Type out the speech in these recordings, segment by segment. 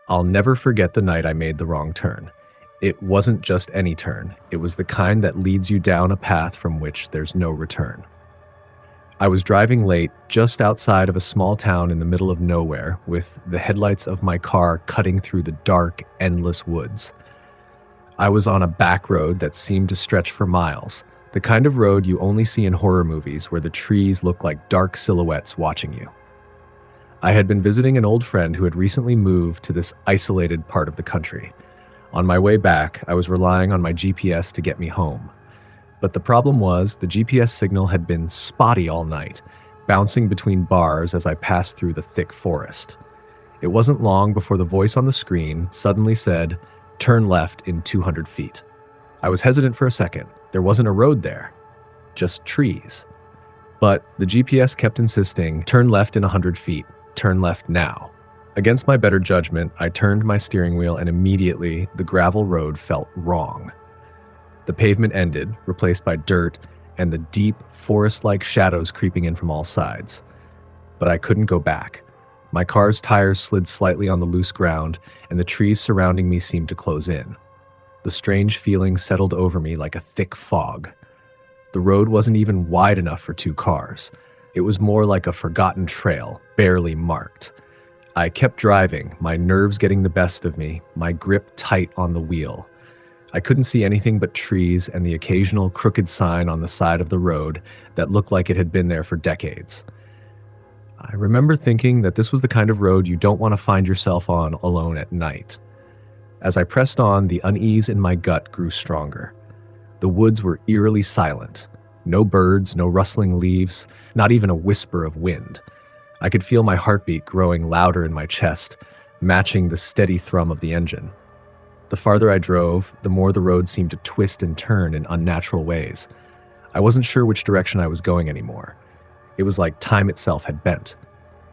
I'll never forget the night I made the wrong turn. It wasn't just any turn, it was the kind that leads you down a path from which there's no return. I was driving late just outside of a small town in the middle of nowhere, with the headlights of my car cutting through the dark, endless woods. I was on a back road that seemed to stretch for miles, the kind of road you only see in horror movies where the trees look like dark silhouettes watching you. I had been visiting an old friend who had recently moved to this isolated part of the country. On my way back, I was relying on my GPS to get me home. But the problem was, the GPS signal had been spotty all night, bouncing between bars as I passed through the thick forest. It wasn't long before the voice on the screen suddenly said, "Turn left in 200 feet." I was hesitant for a second. There wasn't a road there, just trees. But the GPS kept insisting, "Turn left in 100 feet, turn left now." Against my better judgment, I turned my steering wheel and immediately the gravel road felt wrong. The pavement ended, replaced by dirt and the deep, forest-like shadows creeping in from all sides. But I couldn't go back. My car's tires slid slightly on the loose ground, and the trees surrounding me seemed to close in. The strange feeling settled over me like a thick fog. The road wasn't even wide enough for two cars. It was more like a forgotten trail, barely marked. I kept driving, my nerves getting the best of me, my grip tight on the wheel. I couldn't see anything but trees and the occasional crooked sign on the side of the road that looked like it had been there for decades. I remember thinking that this was the kind of road you don't want to find yourself on alone at night. As I pressed on, the unease in my gut grew stronger. The woods were eerily silent. No birds, no rustling leaves, not even a whisper of wind. I could feel my heartbeat growing louder in my chest, matching the steady thrum of the engine. The farther I drove, the more the road seemed to twist and turn in unnatural ways. I wasn't sure which direction I was going anymore. It was like time itself had bent.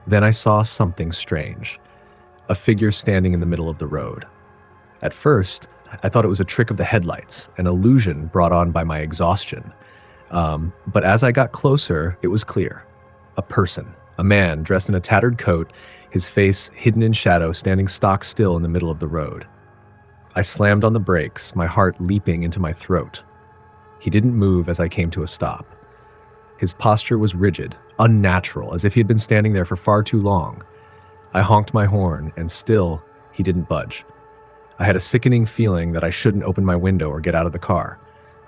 Then I saw something strange. A figure standing in the middle of the road. At first, I thought it was a trick of the headlights, an illusion brought on by my exhaustion. But as I got closer, it was clear. A person, a man dressed in a tattered coat, his face hidden in shadow, standing stock still in the middle of the road. I slammed on the brakes, my heart leaping into my throat. He didn't move as I came to a stop. His posture was rigid, unnatural, as if he had been standing there for far too long. I honked my horn, and still, he didn't budge. I had a sickening feeling that I shouldn't open my window or get out of the car.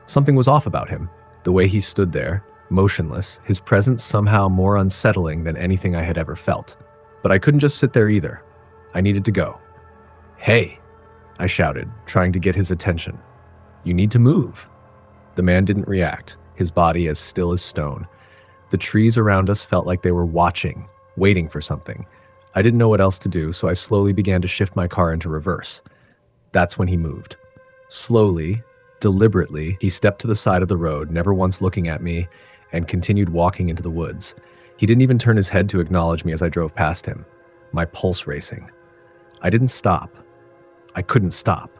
Something was off about him. The way he stood there, motionless, his presence somehow more unsettling than anything I had ever felt. But I couldn't just sit there either. I needed to go. "Hey!" I shouted, trying to get his attention. "You need to move." The man didn't react, his body as still as stone. The trees around us felt like they were watching, waiting for something. I didn't know what else to do, so I slowly began to shift my car into reverse. That's when he moved. Slowly, deliberately, he stepped to the side of the road, never once looking at me, and continued walking into the woods. He didn't even turn his head to acknowledge me as I drove past him, my pulse racing. I didn't stop. I couldn't stop.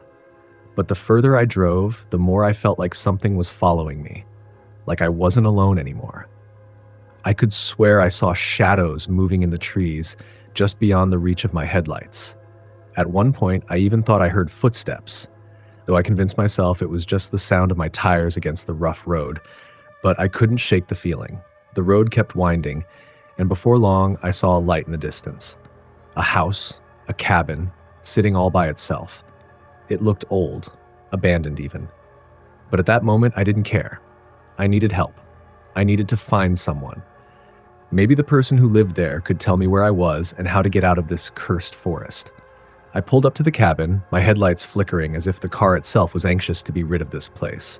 But the further I drove, the more I felt like something was following me, like I wasn't alone anymore. I could swear I saw shadows moving in the trees just beyond the reach of my headlights. At one point, I even thought I heard footsteps, though I convinced myself it was just the sound of my tires against the rough road. But I couldn't shake the feeling. The road kept winding, and before long, I saw a light in the distance. A house, a cabin, sitting all by itself. It looked old, abandoned even. But at that moment, I didn't care. I needed help. I needed to find someone. Maybe the person who lived there could tell me where I was and how to get out of this cursed forest. I pulled up to the cabin, my headlights flickering as if the car itself was anxious to be rid of this place.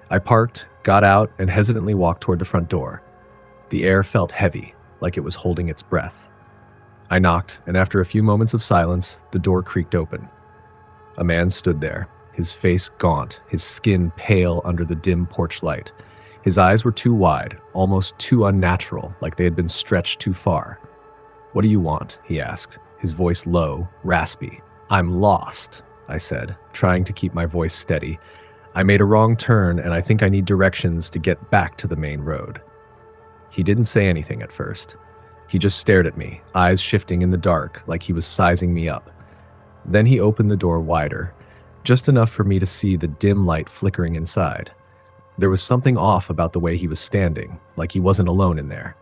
I parked, got out, and hesitantly walked toward the front door. The air felt heavy, like it was holding its breath. I knocked, and after a few moments of silence, the door creaked open. A man stood there, his face gaunt, his skin pale under the dim porch light. His eyes were too wide, almost too unnatural, like they had been stretched too far. "What do you want?" he asked, his voice low, raspy. "I'm lost," I said, trying to keep my voice steady. "I made a wrong turn, and I think I need directions to get back to the main road." He didn't say anything at first. He just stared at me, eyes shifting in the dark, like he was sizing me up. Then he opened the door wider, just enough for me to see the dim light flickering inside. There was something off about the way he was standing, like he wasn't alone in there.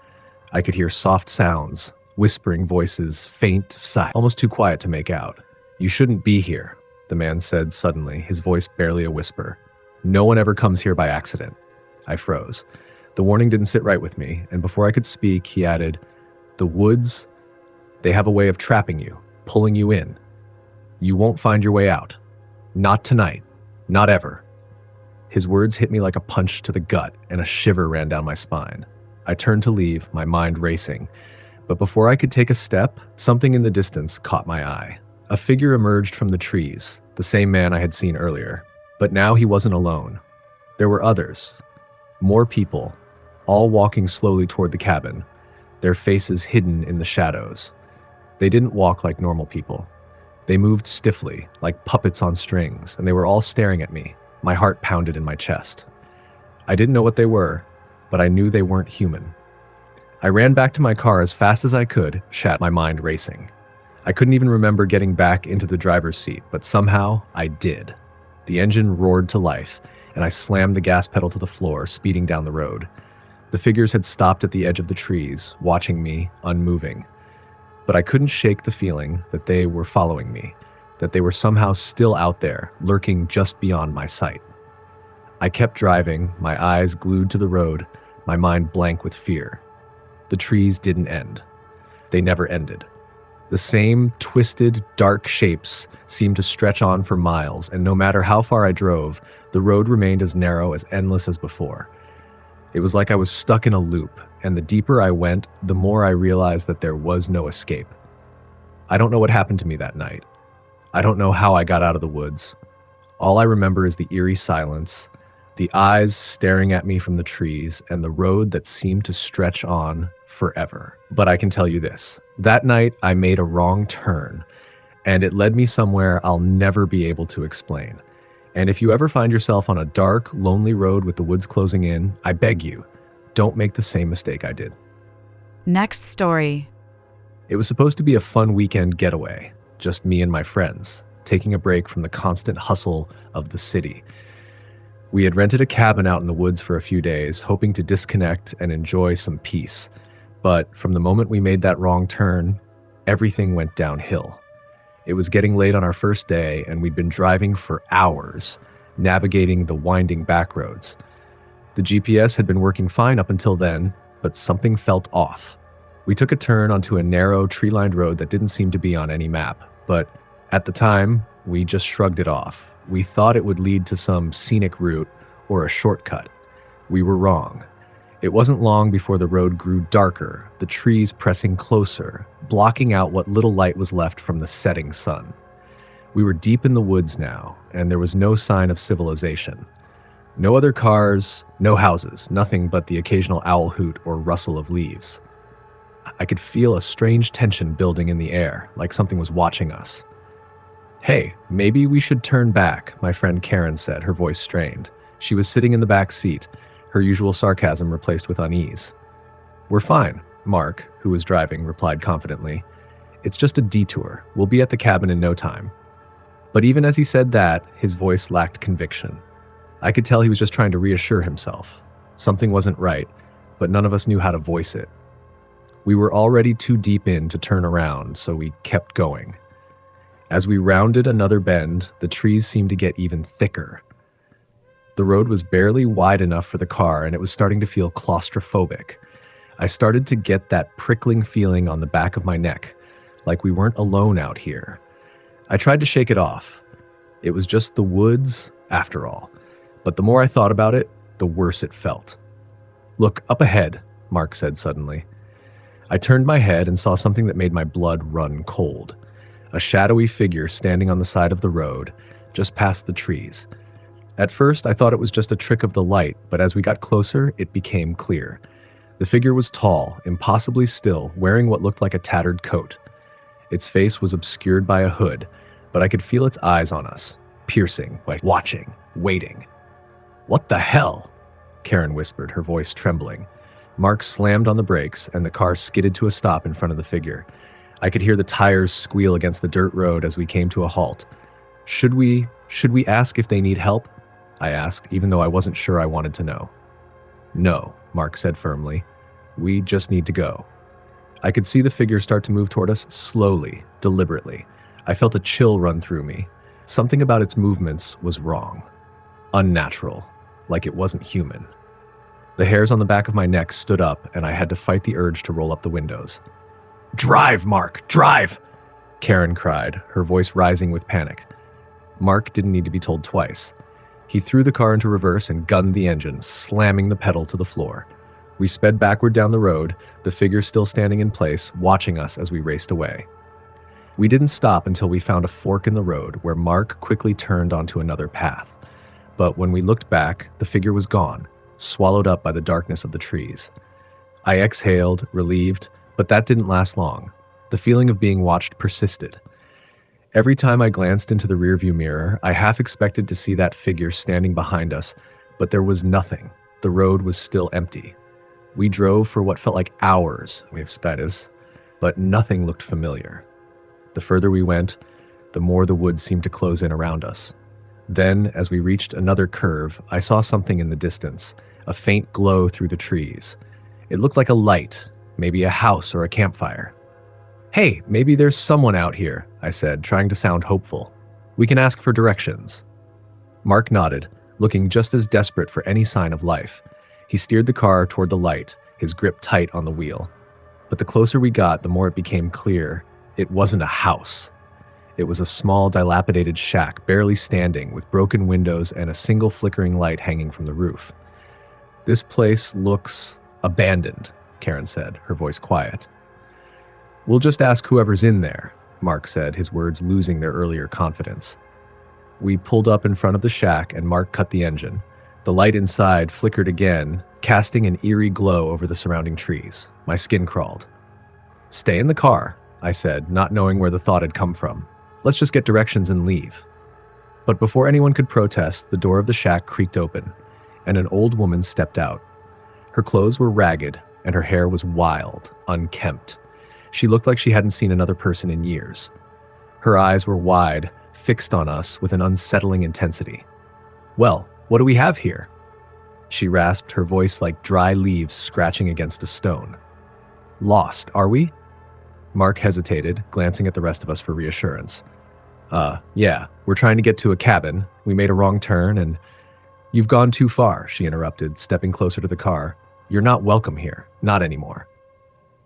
I could hear soft sounds, whispering voices, faint sighs, almost too quiet to make out. "You shouldn't be here," the man said suddenly, his voice barely a whisper. "No one ever comes here by accident." I froze. The warning didn't sit right with me, and before I could speak, he added, "The woods, they have a way of trapping you, pulling you in. You won't find your way out. Not tonight. Not ever." His words hit me like a punch to the gut, and a shiver ran down my spine. I turned to leave, my mind racing. But before I could take a step, something in the distance caught my eye. A figure emerged from the trees, the same man I had seen earlier. But now he wasn't alone. There were others. More people, all walking slowly toward the cabin, their faces hidden in the shadows. They didn't walk like normal people. They moved stiffly, like puppets on strings, and they were all staring at me. My heart pounded in my chest. I didn't know what they were, but I knew they weren't human. I ran back to my car as fast as I could, my mind racing. I couldn't even remember getting back into the driver's seat, but somehow I did. The engine roared to life, and I slammed the gas pedal to the floor, speeding down the road. The figures had stopped at the edge of the trees, watching me, unmoving. But I couldn't shake the feeling that they were following me, that they were somehow still out there, lurking just beyond my sight. I kept driving, my eyes glued to the road, my mind blank with fear. The trees didn't end. They never ended. The same twisted, dark shapes seemed to stretch on for miles, and no matter how far I drove, the road remained as narrow, as endless as before. It was like I was stuck in a loop, and the deeper I went, the more I realized that there was no escape. I don't know what happened to me that night. I don't know how I got out of the woods. All I remember is the eerie silence, the eyes staring at me from the trees, and the road that seemed to stretch on forever. But I can tell you this. That night, I made a wrong turn, and it led me somewhere I'll never be able to explain. And if you ever find yourself on a dark, lonely road with the woods closing in, I beg you, don't make the same mistake I did. Next story. It was supposed to be a fun weekend getaway, just me and my friends, taking a break from the constant hustle of the city. We had rented a cabin out in the woods for a few days, hoping to disconnect and enjoy some peace. But from the moment we made that wrong turn, everything went downhill. It was getting late on our first day, and we'd been driving for hours, navigating the winding back roads. The GPS had been working fine up until then, but something felt off. We took a turn onto a narrow, tree-lined road that didn't seem to be on any map, but at the time, we just shrugged it off. We thought it would lead to some scenic route or a shortcut. We were wrong. It wasn't long before the road grew darker, the trees pressing closer, blocking out what little light was left from the setting sun. We were deep in the woods now, and there was no sign of civilization. No other cars, no houses, nothing but the occasional owl hoot or rustle of leaves. I could feel a strange tension building in the air, like something was watching us. "Hey, maybe we should turn back," my friend Karen said, her voice strained. She was sitting in the back seat, her usual sarcasm replaced with unease. "We're fine," Mark, who was driving, replied confidently. "It's just a detour. We'll be at the cabin in no time." But even as he said that, his voice lacked conviction. I could tell he was just trying to reassure himself. Something wasn't right, but none of us knew how to voice it. We were already too deep in to turn around, so we kept going. As we rounded another bend, the trees seemed to get even thicker. The road was barely wide enough for the car, and it was starting to feel claustrophobic. I started to get that prickling feeling on the back of my neck, like we weren't alone out here. I tried to shake it off. It was just the woods, after all. But the more I thought about it, the worse it felt. "Look, up ahead," Mark said suddenly. I turned my head and saw something that made my blood run cold. A shadowy figure standing on the side of the road, just past the trees. At first, I thought it was just a trick of the light, but as we got closer, it became clear. The figure was tall, impossibly still, wearing what looked like a tattered coat. Its face was obscured by a hood, but I could feel its eyes on us, piercing, like watching, waiting. "What the hell?" Karen whispered, her voice trembling. Mark slammed on the brakes, and the car skidded to a stop in front of the figure. I could hear the tires squeal against the dirt road as we came to a halt. Should we ask if they need help? I asked, even though I wasn't sure I wanted to know. No, Mark said firmly. We just need to go. I could see the figure start to move toward us slowly, deliberately. I felt a chill run through me. Something about its movements was wrong. Unnatural, like it wasn't human. The hairs on the back of my neck stood up, and I had to fight the urge to roll up the windows. "Drive, Mark, drive!" Karen cried, her voice rising with panic. Mark didn't need to be told twice. He threw the car into reverse and gunned the engine, slamming the pedal to the floor. We sped backward down the road, the figure still standing in place, watching us as we raced away. We didn't stop until we found a fork in the road where Mark quickly turned onto another path. But when we looked back, the figure was gone, swallowed up by the darkness of the trees. I exhaled, relieved, but that didn't last long. The feeling of being watched persisted. Every time I glanced into the rearview mirror, I half expected to see that figure standing behind us, but there was nothing. The road was still empty. We drove for what felt like hours, but nothing looked familiar. The further we went, the more the woods seemed to close in around us. Then, as we reached another curve, I saw something in the distance, a faint glow through the trees. It looked like a light, maybe a house or a campfire. "Hey, maybe there's someone out here," I said, trying to sound hopeful. "We can ask for directions." Mark nodded, looking just as desperate for any sign of life. He steered the car toward the light, his grip tight on the wheel. But the closer we got, the more it became clear it wasn't a house. It was a small, dilapidated shack, barely standing, with broken windows and a single flickering light hanging from the roof. "This place looks abandoned," Karen said, her voice quiet. "We'll just ask whoever's in there," Mark said, his words losing their earlier confidence. We pulled up in front of the shack and Mark cut the engine. The light inside flickered again, casting an eerie glow over the surrounding trees. My skin crawled. "Stay in the car," I said, not knowing where the thought had come from. "Let's just get directions and leave." But before anyone could protest, the door of the shack creaked open, and an old woman stepped out. Her clothes were ragged, and her hair was wild, unkempt. She looked like she hadn't seen another person in years. Her eyes were wide, fixed on us with an unsettling intensity. "Well, what do we have here?" She rasped, her voice like dry leaves scratching against a stone. "Lost, are we?" Mark hesitated, glancing at the rest of us for reassurance. Yeah, we're trying to get to a cabin. We made a wrong turn and..." "You've gone too far," she interrupted, stepping closer to the car. "You're not welcome here, not anymore."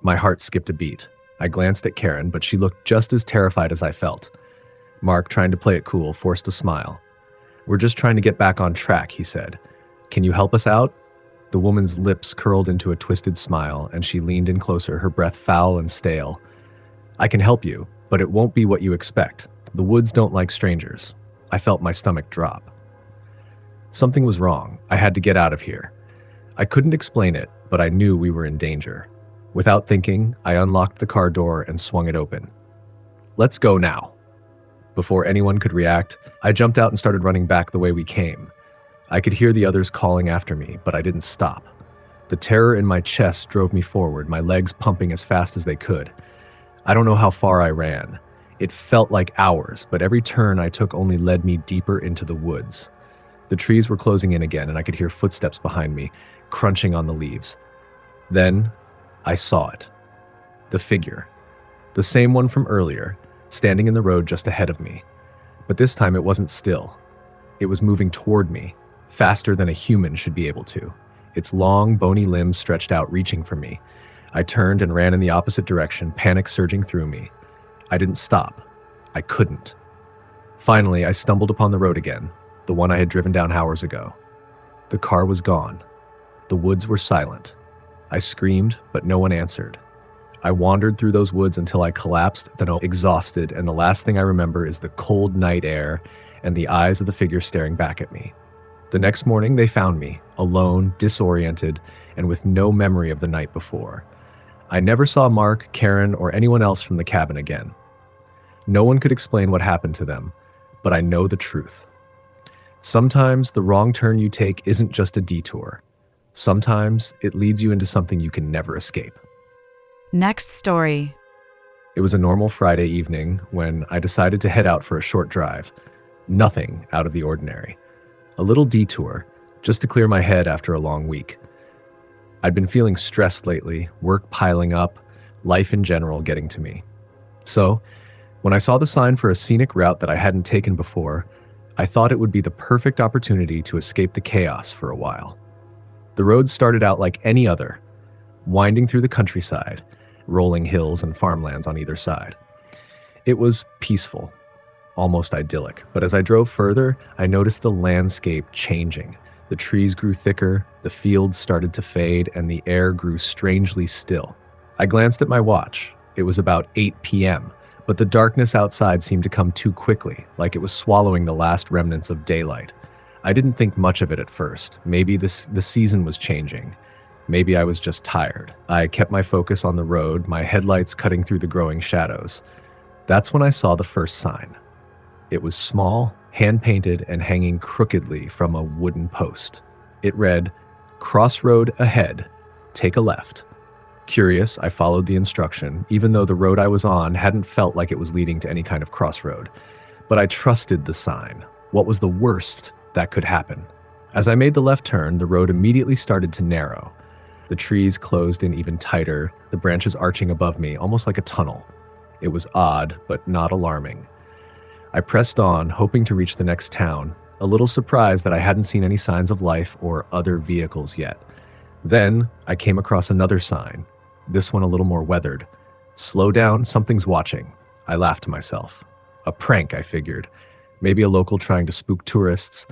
My heart skipped a beat. I glanced at Karen, but she looked just as terrified as I felt. Mark, trying to play it cool, forced a smile. "We're just trying to get back on track," he said. "Can you help us out?" The woman's lips curled into a twisted smile, and she leaned in closer, her breath foul and stale. "I can help you, but it won't be what you expect. The woods don't like strangers." I felt my stomach drop. Something was wrong. I had to get out of here. I couldn't explain it, but I knew we were in danger. Without thinking, I unlocked the car door and swung it open. "Let's go now." Before anyone could react, I jumped out and started running back the way we came. I could hear the others calling after me, but I didn't stop. The terror in my chest drove me forward, my legs pumping as fast as they could. I don't know how far I ran. It felt like hours, but every turn I took only led me deeper into the woods. The trees were closing in again, and I could hear footsteps behind me, crunching on the leaves. Then, I saw it. The figure. The same one from earlier, standing in the road just ahead of me. But this time it wasn't still. It was moving toward me, faster than a human should be able to. Its long, bony limbs stretched out, reaching for me. I turned and ran in the opposite direction, panic surging through me. I didn't stop. I couldn't. Finally, I stumbled upon the road again, the one I had driven down hours ago. The car was gone. The woods were silent. I screamed, but no one answered. I wandered through those woods until I collapsed, then exhausted, and the last thing I remember is the cold night air and the eyes of the figure staring back at me. The next morning, they found me, alone, disoriented, and with no memory of the night before. I never saw Mark, Karen, or anyone else from the cabin again. No one could explain what happened to them, but I know the truth. Sometimes the wrong turn you take isn't just a detour. Sometimes it leads you into something you can never escape. Next story. It was a normal Friday evening when I decided to head out for a short drive. Nothing out of the ordinary. A little detour, just to clear my head after a long week. I'd been feeling stressed lately, work piling up, life in general getting to me. So, when I saw the sign for a scenic route that I hadn't taken before, I thought it would be the perfect opportunity to escape the chaos for a while. The road started out like any other, winding through the countryside, rolling hills and farmlands on either side. It was peaceful, almost idyllic, but as I drove further, I noticed the landscape changing. The trees grew thicker, the fields started to fade, and the air grew strangely still. I glanced at my watch. It was about 8 p.m., but the darkness outside seemed to come too quickly, like it was swallowing the last remnants of daylight. I didn't think much of it at first. Maybe the season was changing. Maybe I was just tired. I kept my focus on the road, my headlights cutting through the growing shadows. That's when I saw the first sign. It was small, hand-painted, and hanging crookedly from a wooden post. It read, "Crossroad ahead. Take a left." Curious, I followed the instruction, even though the road I was on hadn't felt like it was leading to any kind of crossroad. But I trusted the sign. What was the worst that could happen? As I made the left turn, the road immediately started to narrow. The trees closed in even tighter, the branches arching above me, almost like a tunnel. It was odd, but not alarming. I pressed on, hoping to reach the next town, a little surprised that I hadn't seen any signs of life or other vehicles yet. Then, I came across another sign, this one a little more weathered. "Slow down, something's watching." I laughed to myself. A prank, I figured. Maybe a local trying to spook tourists.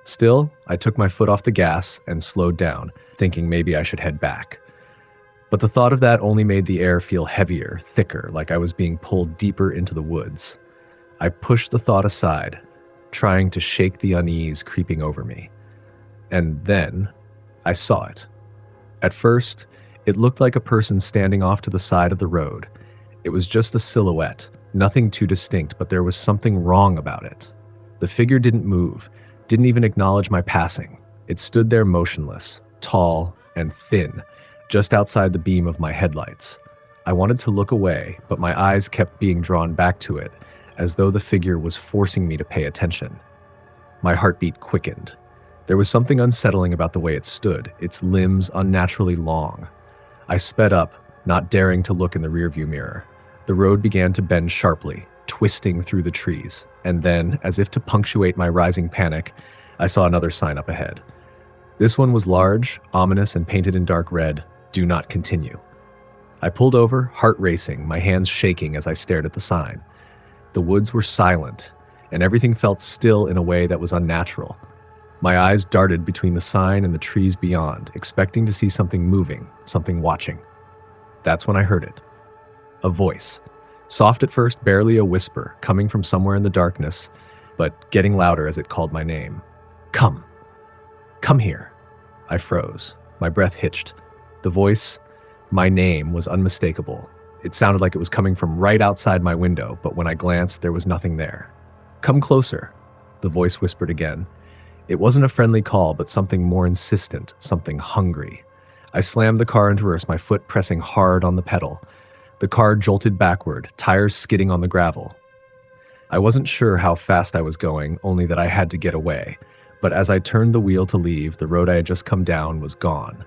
Still, I took my foot off the gas and slowed down, thinking maybe I should head back. But the thought of that only made the air feel heavier, thicker, like I was being pulled deeper into the woods. I pushed the thought aside, trying to shake the unease creeping over me. And then, I saw it. At first, it looked like a person standing off to the side of the road. It was just a silhouette, nothing too distinct, but there was something wrong about it. The figure didn't move, didn't even acknowledge my passing. It stood there motionless, tall and thin, just outside the beam of my headlights. I wanted to look away, but my eyes kept being drawn back to it, as though the figure was forcing me to pay attention. My heartbeat quickened. There was something unsettling about the way it stood, its limbs unnaturally long. I sped up, not daring to look in the rearview mirror. The road began to bend sharply, twisting through the trees, and then, as if to punctuate my rising panic, I saw another sign up ahead. This one was large, ominous, and painted in dark red, "Do not continue." I pulled over, heart racing, my hands shaking as I stared at the sign. The woods were silent, and everything felt still in a way that was unnatural. My eyes darted between the sign and the trees beyond, expecting to see something moving, something watching. That's when I heard it. A voice. Soft at first, barely a whisper, coming from somewhere in the darkness, but getting louder as it called my name. "Come. Come here." I froze. My breath hitched. The voice, my name, was unmistakable. It sounded like it was coming from right outside my window, but when I glanced, there was nothing there. "Come closer," the voice whispered again. It wasn't a friendly call, but something more insistent, something hungry. I slammed the car into reverse, my foot pressing hard on the pedal. The car jolted backward, tires skidding on the gravel. I wasn't sure how fast I was going, only that I had to get away. But as I turned the wheel to leave, the road I had just come down was gone.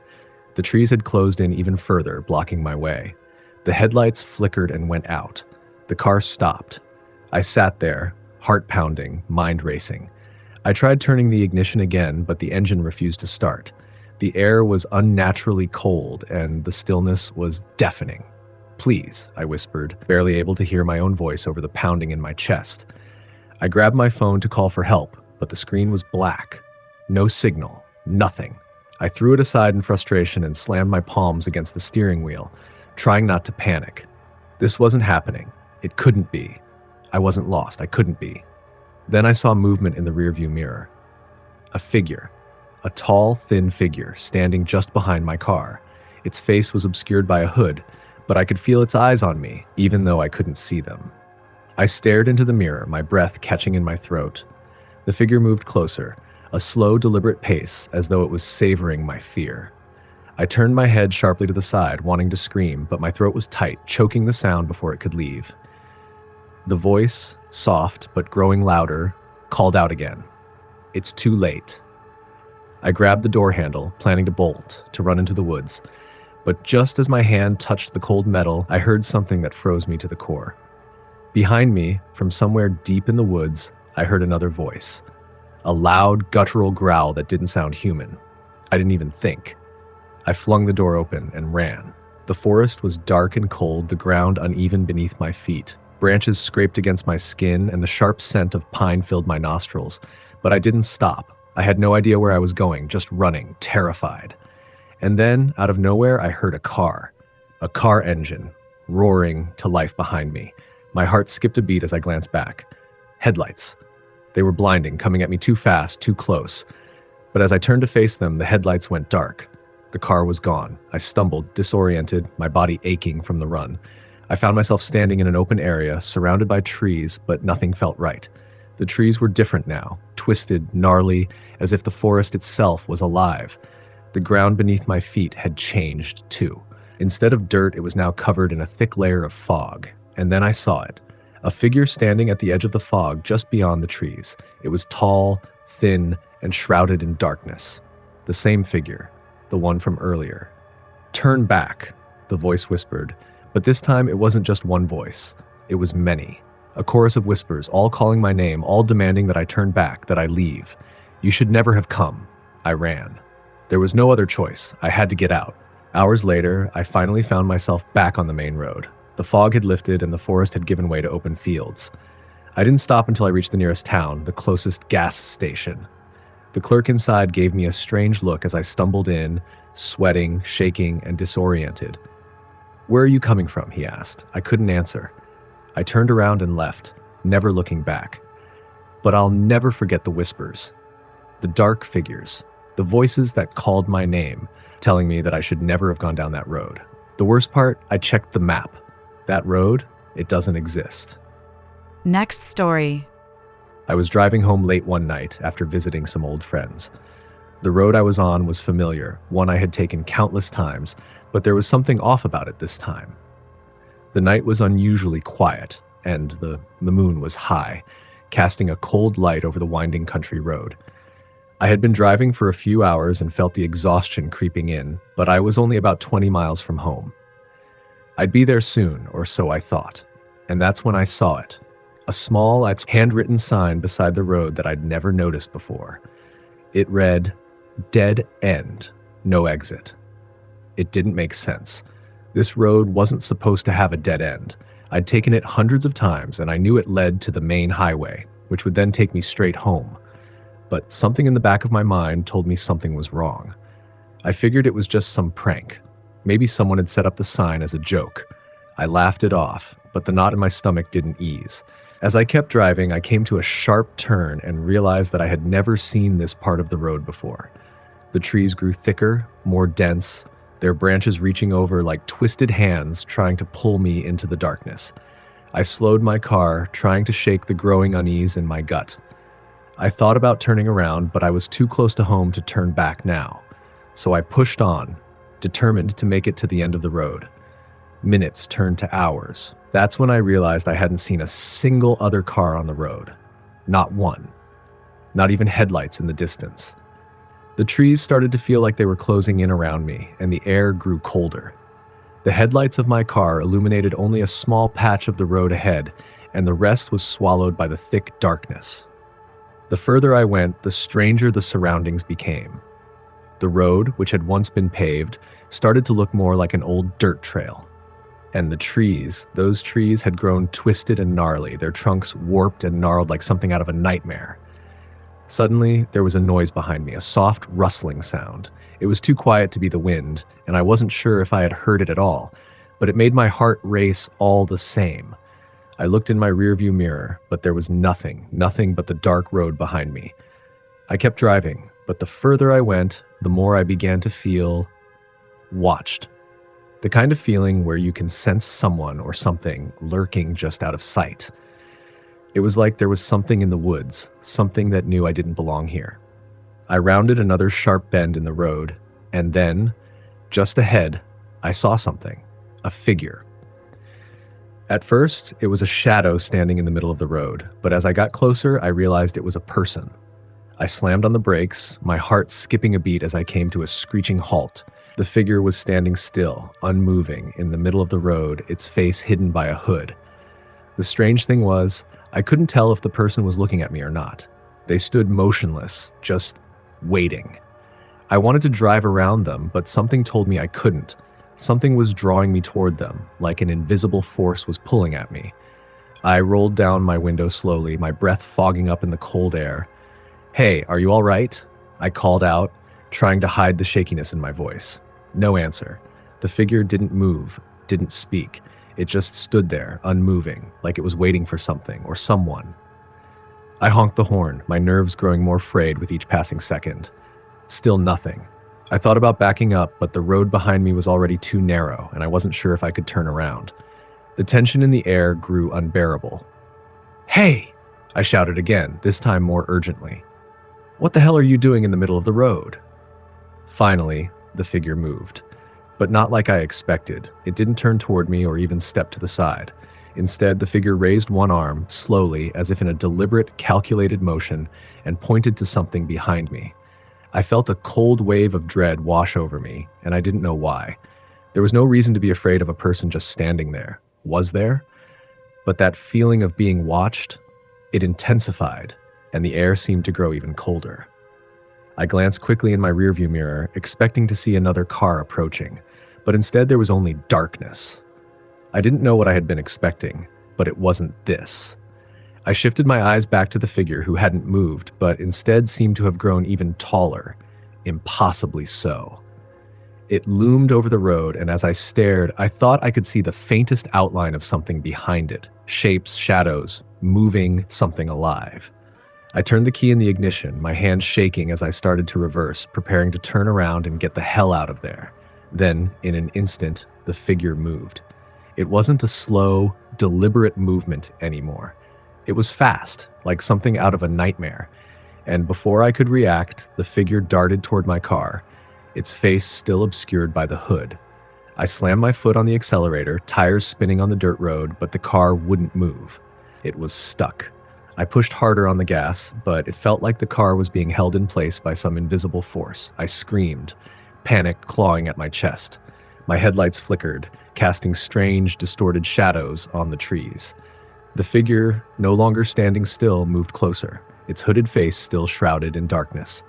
The trees had closed in even further, blocking my way. The headlights flickered and went out. The car stopped. I sat there, heart pounding, mind racing. I tried turning the ignition again, but the engine refused to start. The air was unnaturally cold, and the stillness was deafening. "Please," I whispered, barely able to hear my own voice over the pounding in my chest. I grabbed my phone to call for help, but the screen was black. No signal. Nothing. I threw it aside in frustration and slammed my palms against the steering wheel, trying not to panic. This wasn't happening. It couldn't be. I wasn't lost. I couldn't be. Then I saw movement in the rearview mirror. A figure. A tall, thin figure, standing just behind my car. Its face was obscured by a hood, but I could feel its eyes on me, even though I couldn't see them. I stared into the mirror, my breath catching in my throat. The figure moved closer, a slow, deliberate pace, as though it was savoring my fear. I turned my head sharply to the side, wanting to scream, but my throat was tight, choking the sound before it could leave. The voice, soft but growing louder, called out again. "It's too late." I grabbed the door handle, planning to bolt, to run into the woods. But just as my hand touched the cold metal, I heard something that froze me to the core. Behind me, from somewhere deep in the woods, I heard another voice. A loud, guttural growl that didn't sound human. I didn't even think. I flung the door open and ran. The forest was dark and cold, the ground uneven beneath my feet. Branches scraped against my skin, and the sharp scent of pine filled my nostrils. But I didn't stop. I had no idea where I was going, just running, terrified. And then, out of nowhere, I heard a car engine, roaring to life behind me. My heart skipped a beat as I glanced back. Headlights. They were blinding, coming at me too fast, too close. But as I turned to face them, the headlights went dark. The car was gone. I stumbled, disoriented, my body aching from the run. I found myself standing in an open area, surrounded by trees, but nothing felt right. The trees were different now, twisted, gnarly, as if the forest itself was alive. The ground beneath my feet had changed, too. Instead of dirt, it was now covered in a thick layer of fog. And then I saw it. A figure standing at the edge of the fog just beyond the trees. It was tall, thin, and shrouded in darkness. The same figure, the one from earlier. "Turn back," the voice whispered. But this time it wasn't just one voice. It was many. A chorus of whispers, all calling my name, all demanding that I turn back, that I leave. "You should never have come." I ran. There was no other choice. I had to get out. Hours later, I finally found myself back on the main road. The fog had lifted and the forest had given way to open fields. I didn't stop until I reached the nearest town, the closest gas station. The clerk inside gave me a strange look as I stumbled in, sweating, shaking, and disoriented. "Where are you coming from?" he asked. I couldn't answer. I turned around and left, never looking back. But I'll never forget the whispers, the dark figures, the voices that called my name, telling me that I should never have gone down that road. The worst part, I checked the map. That road, it doesn't exist. Next story. I was driving home late one night after visiting some old friends. The road I was on was familiar, one I had taken countless times, but there was something off about it this time. The night was unusually quiet, and the moon was high, casting a cold light over the winding country road. I had been driving for a few hours and felt the exhaustion creeping in, but I was only about 20 miles from home. I'd be there soon, or so I thought, and that's when I saw it. A small, handwritten sign beside the road that I'd never noticed before. It read, "Dead End, no exit." It didn't make sense. This road wasn't supposed to have a dead end. I'd taken it hundreds of times, and I knew it led to the main highway, which would then take me straight home. But something in the back of my mind told me something was wrong. I figured it was just some prank. Maybe someone had set up the sign as a joke. I laughed it off, but the knot in my stomach didn't ease. As I kept driving, I came to a sharp turn and realized that I had never seen this part of the road before. The trees grew thicker, more dense, their branches reaching over like twisted hands trying to pull me into the darkness. I slowed my car, trying to shake the growing unease in my gut. I thought about turning around, but I was too close to home to turn back now. So I pushed on, determined to make it to the end of the road. Minutes turned to hours. That's when I realized I hadn't seen a single other car on the road. Not one. Not even headlights in the distance. The trees started to feel like they were closing in around me, and the air grew colder. The headlights of my car illuminated only a small patch of the road ahead, and the rest was swallowed by the thick darkness. The further I went, the stranger the surroundings became. The road, which had once been paved, started to look more like an old dirt trail. And the trees, those trees had grown twisted and gnarly, their trunks warped and gnarled like something out of a nightmare. Suddenly, there was a noise behind me, a soft rustling sound. It was too quiet to be the wind, and I wasn't sure if I had heard it at all, but it made my heart race all the same. I looked in my rearview mirror, but there was nothing but the dark road behind me. I kept driving, but the further I went, the more I began to feel watched. The kind of feeling where you can sense someone or something lurking just out of sight. It was like there was something in the woods, something that knew I didn't belong here. I rounded another sharp bend in the road, and then, Just ahead, I saw something. A figure. At first, it was a shadow standing in the middle of the road, but as I got closer, I realized it was a person. I slammed on the brakes, my heart skipping a beat as I came to a screeching halt. The figure was standing still, unmoving, in the middle of the road, its face hidden by a hood. The strange thing was, I couldn't tell if the person was looking at me or not. They stood motionless, just waiting. I wanted to drive around them, but something told me I couldn't. Something was drawing me toward them, like an invisible force was pulling at me. I rolled down my window slowly, my breath fogging up in the cold air. "Hey, are you all right?" I called out, trying to hide the shakiness in my voice. No answer. The figure didn't move, didn't speak. It just stood there, unmoving, like it was waiting for something or someone. I honked the horn, my nerves growing more frayed with each passing second. Still nothing. I thought about backing up, but the road behind me was already too narrow, and I wasn't sure if I could turn around. The tension in the air grew unbearable. "Hey!" I shouted again, this time more urgently. "What the hell are you doing in the middle of the road?" Finally, the figure moved. But not like I expected. It didn't turn toward me or even step to the side. Instead, the figure raised one arm, slowly, as if in a deliberate, calculated motion, and pointed to something behind me. I felt a cold wave of dread wash over me, and I didn't know why. There was no reason to be afraid of a person just standing there. Was there? But that feeling of being watched, it intensified, and the air seemed to grow even colder. I glanced quickly in my rearview mirror, expecting to see another car approaching, but instead there was only darkness. I didn't know what I had been expecting, but it wasn't this. I shifted my eyes back to the figure who hadn't moved, but instead seemed to have grown even taller, impossibly so. It loomed over the road, and as I stared, I thought I could see the faintest outline of something behind it, shapes, shadows, moving something alive. I turned the key in the ignition, my hand shaking as I started to reverse, preparing to turn around and get the hell out of there. Then, in an instant, the figure moved. It wasn't a slow, deliberate movement anymore. It was fast, like something out of a nightmare. And before I could react, the figure darted toward my car, its face still obscured by the hood. I slammed my foot on the accelerator, tires spinning on the dirt road, but the car wouldn't move. It was stuck. I pushed harder on the gas, but it felt like the car was being held in place by some invisible force. I screamed, panic clawing at my chest. My headlights flickered, casting strange, distorted shadows on the trees. The figure, no longer standing still, moved closer, its hooded face still shrouded in darkness.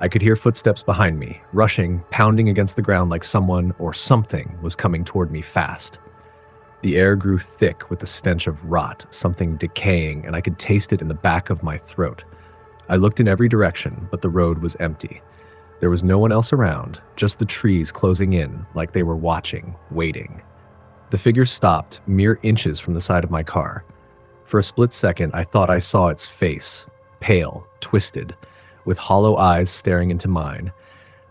I could hear footsteps behind me, rushing, pounding against the ground like someone or something was coming toward me fast. The air grew thick with the stench of rot, something decaying, and I could taste it in the back of my throat. I looked in every direction, but the road was empty. There was no one else around, just the trees closing in like they were watching, waiting. The figure stopped, mere inches from the side of my car. For a split second, I thought I saw its face, pale, twisted, with hollow eyes staring into mine.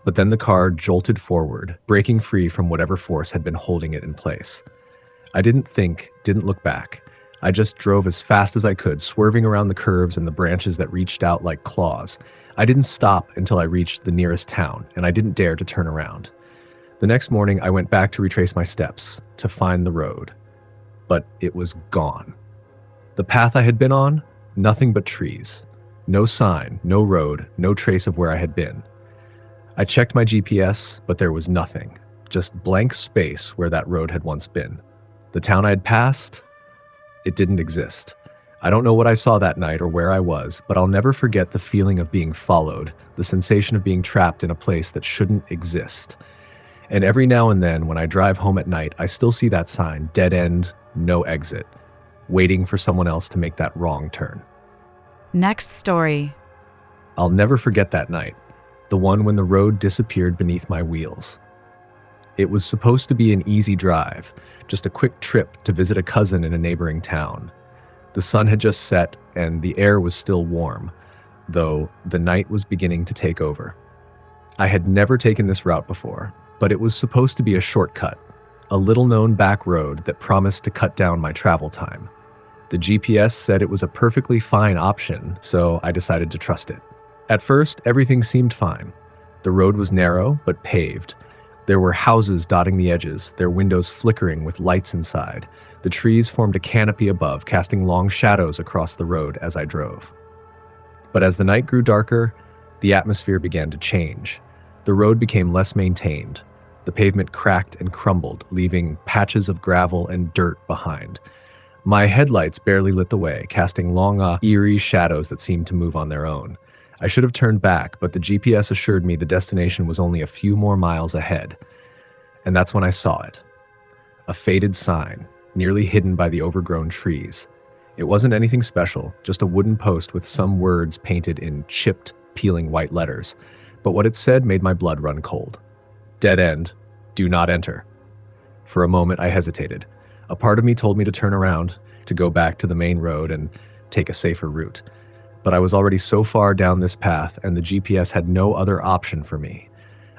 But then the car jolted forward, breaking free from whatever force had been holding it in place. I didn't think, didn't look back. I just drove as fast as I could, swerving around the curves and the branches that reached out like claws. I didn't stop until I reached the nearest town, and I didn't dare to turn around. The next morning, I went back to retrace my steps, to find the road. But it was gone. The path I had been on, nothing but trees. No sign, no road, no trace of where I had been. I checked my GPS, but there was nothing. Just blank space where that road had once been. The town I had passed, it didn't exist. I don't know what I saw that night or where I was, but I'll never forget the feeling of being followed, the sensation of being trapped in a place that shouldn't exist. And every now and then, when I drive home at night, I still see that sign, dead end, no exit, waiting for someone else to make that wrong turn. Next story. I'll never forget that night, the one when the road disappeared beneath my wheels. It was supposed to be an easy drive, just a quick trip to visit a cousin in a neighboring town. The sun had just set and the air was still warm, though the night was beginning to take over. I had never taken this route before, but it was supposed to be a shortcut, a little-known back road that promised to cut down my travel time. The GPS said it was a perfectly fine option, so I decided to trust it. At first, everything seemed fine. The road was narrow, but paved. There were houses dotting the edges, their windows flickering with lights inside. The trees formed a canopy above, casting long shadows across the road as I drove. But as the night grew darker, the atmosphere began to change. The road became less maintained. The pavement cracked and crumbled, leaving patches of gravel and dirt behind. My headlights barely lit the way, casting long, eerie shadows that seemed to move on their own. I should have turned back, but the GPS assured me the destination was only a few more miles ahead. And that's when I saw it. A faded sign, nearly hidden by the overgrown trees. It wasn't anything special, just a wooden post with some words painted in chipped, peeling white letters. But what it said made my blood run cold. Dead end. Do not enter. For a moment, I hesitated. A part of me told me to turn around, to go back to the main road and take a safer route. But I was already so far down this path, and the GPS had no other option for me.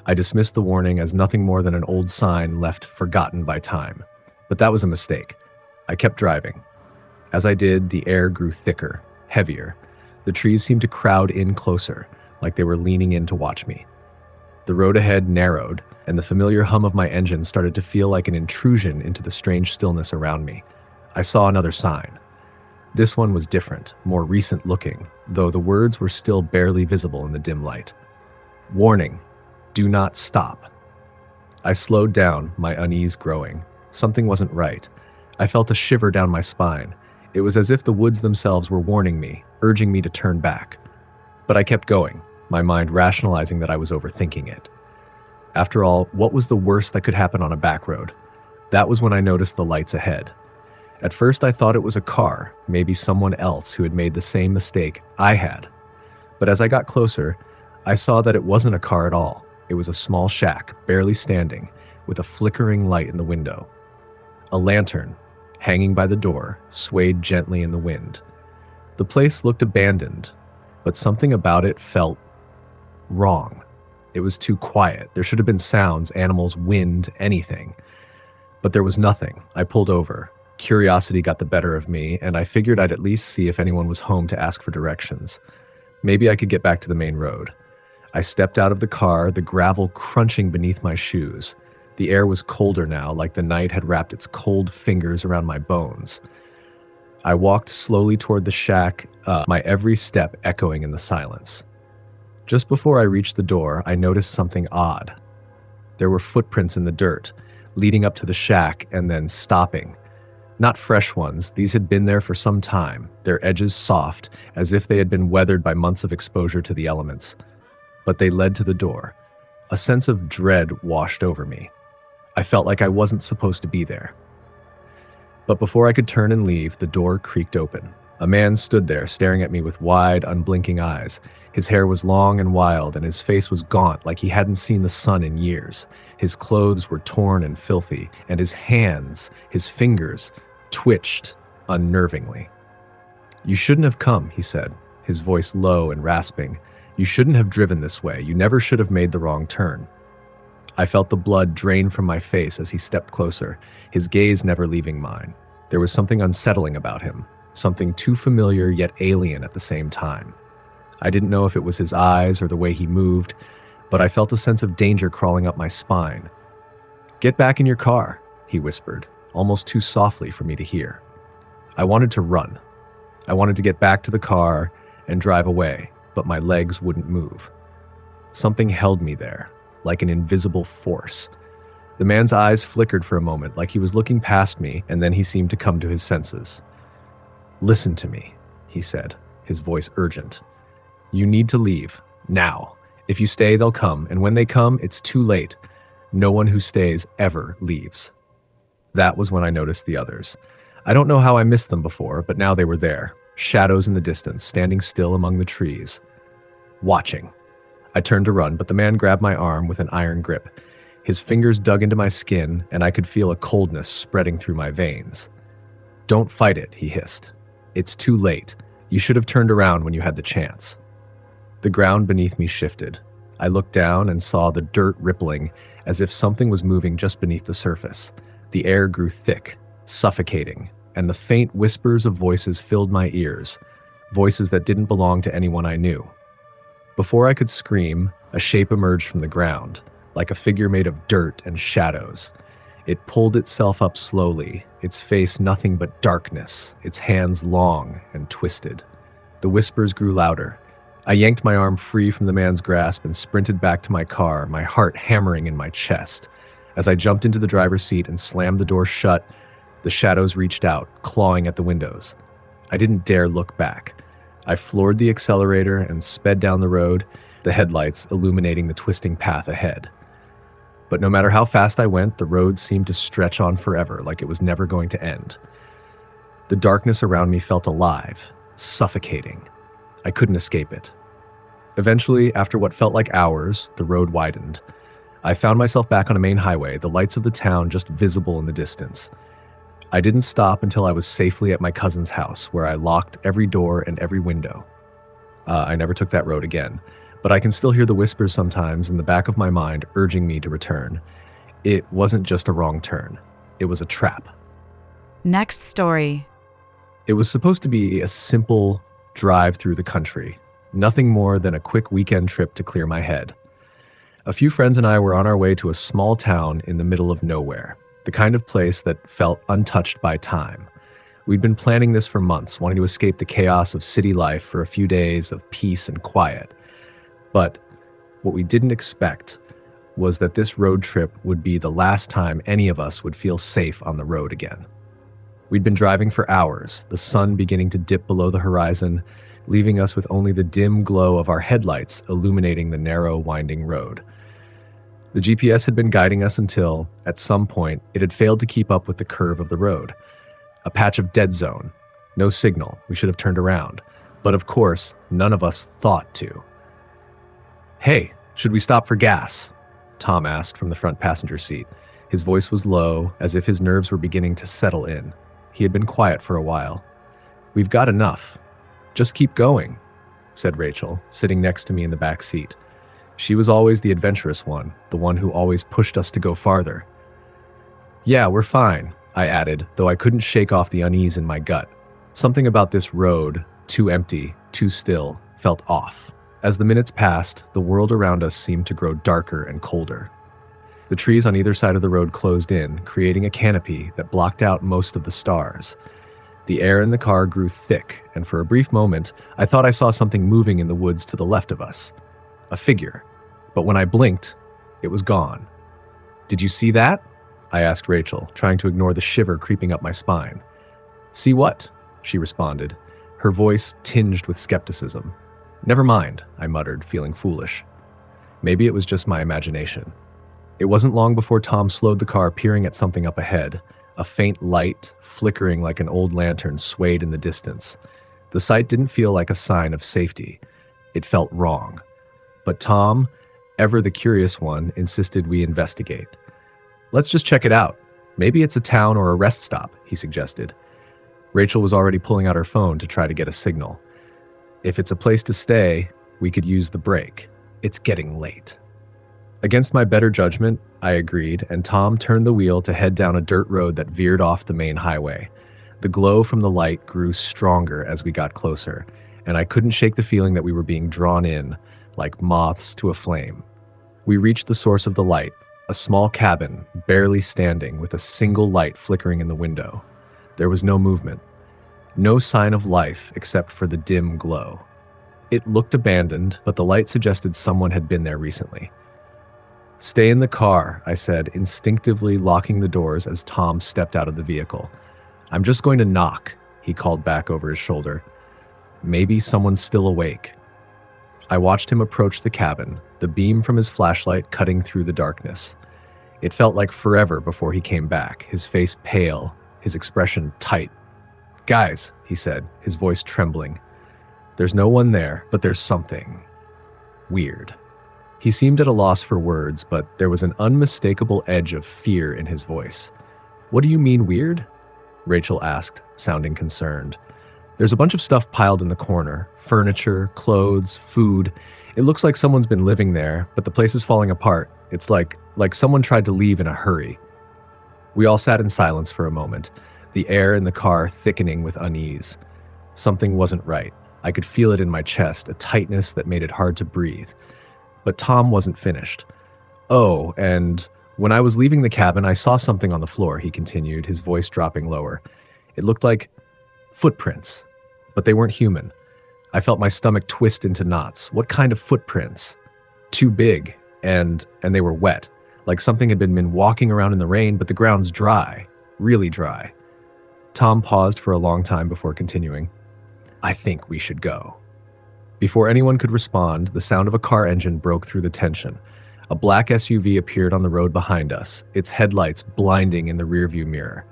I dismissed the warning as nothing more than an old sign left forgotten by time. But that was a mistake. I kept driving. As I did, the air grew thicker, heavier. The trees seemed to crowd in closer, like they were leaning in to watch me. The road ahead narrowed, and the familiar hum of my engine started to feel like an intrusion into the strange stillness around me. I saw another sign. This one was different, more recent looking, though the words were still barely visible in the dim light. Warning, do not stop. I slowed down, my unease growing. Something wasn't right. I felt a shiver down my spine. It was as if the woods themselves were warning me, urging me to turn back. But I kept going, my mind rationalizing that I was overthinking it. After all, what was the worst that could happen on a back road? That was when I noticed the lights ahead. At first I thought it was a car, maybe someone else who had made the same mistake I had. But as I got closer, I saw that it wasn't a car at all. It was a small shack, barely standing, with a flickering light in the window. A lantern, hanging by the door, swayed gently in the wind. The place looked abandoned, but something about it felt wrong. It was too quiet. There should have been sounds, animals, wind, anything. But there was nothing. I pulled over. Curiosity got the better of me, and I figured I'd at least see if anyone was home to ask for directions. Maybe I could get back to the main road. I stepped out of the car, the gravel crunching beneath my shoes. The air was colder now, like the night had wrapped its cold fingers around my bones. I walked slowly toward the shack, my every step echoing in the silence. Just before I reached the door, I noticed something odd. There were footprints in the dirt, leading up to the shack and then stopping. Not fresh ones, these had been there for some time, their edges soft, as if they had been weathered by months of exposure to the elements. But they led to the door. A sense of dread washed over me. I felt like I wasn't supposed to be there. But before I could turn and leave, the door creaked open. A man stood there, staring at me with wide, unblinking eyes. His hair was long and wild, and his face was gaunt, like he hadn't seen the sun in years. His clothes were torn and filthy, and his hands, his fingers, twitched unnervingly. "You shouldn't have come," he said, his voice low and rasping. "You shouldn't have driven this way. You never should have made the wrong turn." I felt the blood drain from my face as he stepped closer, his gaze never leaving mine. There was something unsettling about him, something too familiar yet alien at the same time. I didn't know if it was his eyes or the way he moved, but I felt a sense of danger crawling up my spine. "Get back in your car," he whispered, almost too softly for me to hear. I wanted to run. I wanted to get back to the car and drive away, but my legs wouldn't move. Something held me there, like an invisible force. The man's eyes flickered for a moment, like he was looking past me, and then he seemed to come to his senses. "Listen to me," he said, his voice urgent. "You need to leave, now. If you stay, they'll come, and when they come, it's too late. No one who stays ever leaves." That was when I noticed the others. I don't know how I missed them before, but now they were there, shadows in the distance, standing still among the trees, watching. I turned to run, but the man grabbed my arm with an iron grip. His fingers dug into my skin, and I could feel a coldness spreading through my veins. "Don't fight it," he hissed. "It's too late. You should have turned around when you had the chance." The ground beneath me shifted. I looked down and saw the dirt rippling, as if something was moving just beneath the surface. The air grew thick, suffocating, and the faint whispers of voices filled my ears, voices that didn't belong to anyone I knew. Before I could scream, a shape emerged from the ground, like a figure made of dirt and shadows. It pulled itself up slowly, its face nothing but darkness, its hands long and twisted. The whispers grew louder. I yanked my arm free from the man's grasp and sprinted back to my car, my heart hammering in my chest. As I jumped into the driver's seat and slammed the door shut, the shadows reached out, clawing at the windows. I didn't dare look back. I floored the accelerator and sped down the road, the headlights illuminating the twisting path ahead. But no matter how fast I went, the road seemed to stretch on forever, like it was never going to end. The darkness around me felt alive, suffocating. I couldn't escape it. Eventually, after what felt like hours, the road widened. I found myself back on a main highway, the lights of the town just visible in the distance. I didn't stop until I was safely at my cousin's house, where I locked every door and every window. I never took that road again, but I can still hear the whispers sometimes in the back of my mind urging me to return. It wasn't just a wrong turn. It was a trap. Next story. It was supposed to be a simple drive through the country, nothing more than a quick weekend trip to clear my head. A few friends and I were on our way to a small town in the middle of nowhere, the kind of place that felt untouched by time. We'd been planning this for months, wanting to escape the chaos of city life for a few days of peace and quiet. But what we didn't expect was that this road trip would be the last time any of us would feel safe on the road again. We'd been driving for hours, the sun beginning to dip below the horizon, leaving us with only the dim glow of our headlights illuminating the narrow, winding road. The GPS had been guiding us until, at some point, it had failed to keep up with the curve of the road. A patch of dead zone. No signal. We should have turned around. But of course, none of us thought to. "Hey, should we stop for gas?" Tom asked from the front passenger seat. His voice was low, as if his nerves were beginning to settle in. He had been quiet for a while. "We've got enough. Just keep going," said Rachel, sitting next to me in the back seat. She was always the adventurous one, the one who always pushed us to go farther. "Yeah, we're fine," I added, though I couldn't shake off the unease in my gut. Something about this road, too empty, too still, felt off. As the minutes passed, the world around us seemed to grow darker and colder. The trees on either side of the road closed in, creating a canopy that blocked out most of the stars. The air in the car grew thick, and for a brief moment, I thought I saw something moving in the woods to the left of us. A figure. But when I blinked, it was gone. "Did you see that?" I asked Rachel, trying to ignore the shiver creeping up my spine. "See what?" she responded, her voice tinged with skepticism. "Never mind," I muttered, feeling foolish. Maybe it was just my imagination. It wasn't long before Tom slowed the car, peering at something up ahead. A faint light, flickering like an old lantern, swayed in the distance. The sight didn't feel like a sign of safety. It felt wrong. But Tom, ever the curious one, insisted we investigate. "Let's just check it out. Maybe it's a town or a rest stop," he suggested. Rachel was already pulling out her phone to try to get a signal. "If it's a place to stay, we could use the break. It's getting late." Against my better judgment, I agreed, and Tom turned the wheel to head down a dirt road that veered off the main highway. The glow from the light grew stronger as we got closer, and I couldn't shake the feeling that we were being drawn in, like moths to a flame. We reached the source of the light, a small cabin, barely standing, with a single light flickering in the window. There was no movement, no sign of life except for the dim glow. It looked abandoned, but the light suggested someone had been there recently. "Stay in the car," I said, instinctively locking the doors as Tom stepped out of the vehicle. "I'm just going to knock," he called back over his shoulder. Maybe someone's still awake. I watched him approach the cabin, the beam from his flashlight cutting through the darkness. It felt like forever before he came back, his face pale, his expression tight. "Guys," he said, his voice trembling. "There's no one there, but there's something weird." He seemed at a loss for words, but there was an unmistakable edge of fear in his voice. "What do you mean weird?" Rachel asked, sounding concerned. "There's a bunch of stuff piled in the corner. Furniture, clothes, food. It looks like someone's been living there, but the place is falling apart. It's like someone tried to leave in a hurry." We all sat in silence for a moment, the air in the car thickening with unease. Something wasn't right. I could feel it in my chest, a tightness that made it hard to breathe. But Tom wasn't finished. Oh, and when I was leaving the cabin, I saw something on the floor, he continued, his voice dropping lower. It looked like footprints, but they weren't human. I felt my stomach twist into knots. What kind of footprints? Too big, and they were wet, like something had been walking around in the rain, but the ground's dry, really dry. Tom paused for a long time before continuing. I think we should go. Before anyone could respond, the sound of a car engine broke through the tension. A black SUV appeared on the road behind us, its headlights blinding in the rearview mirror.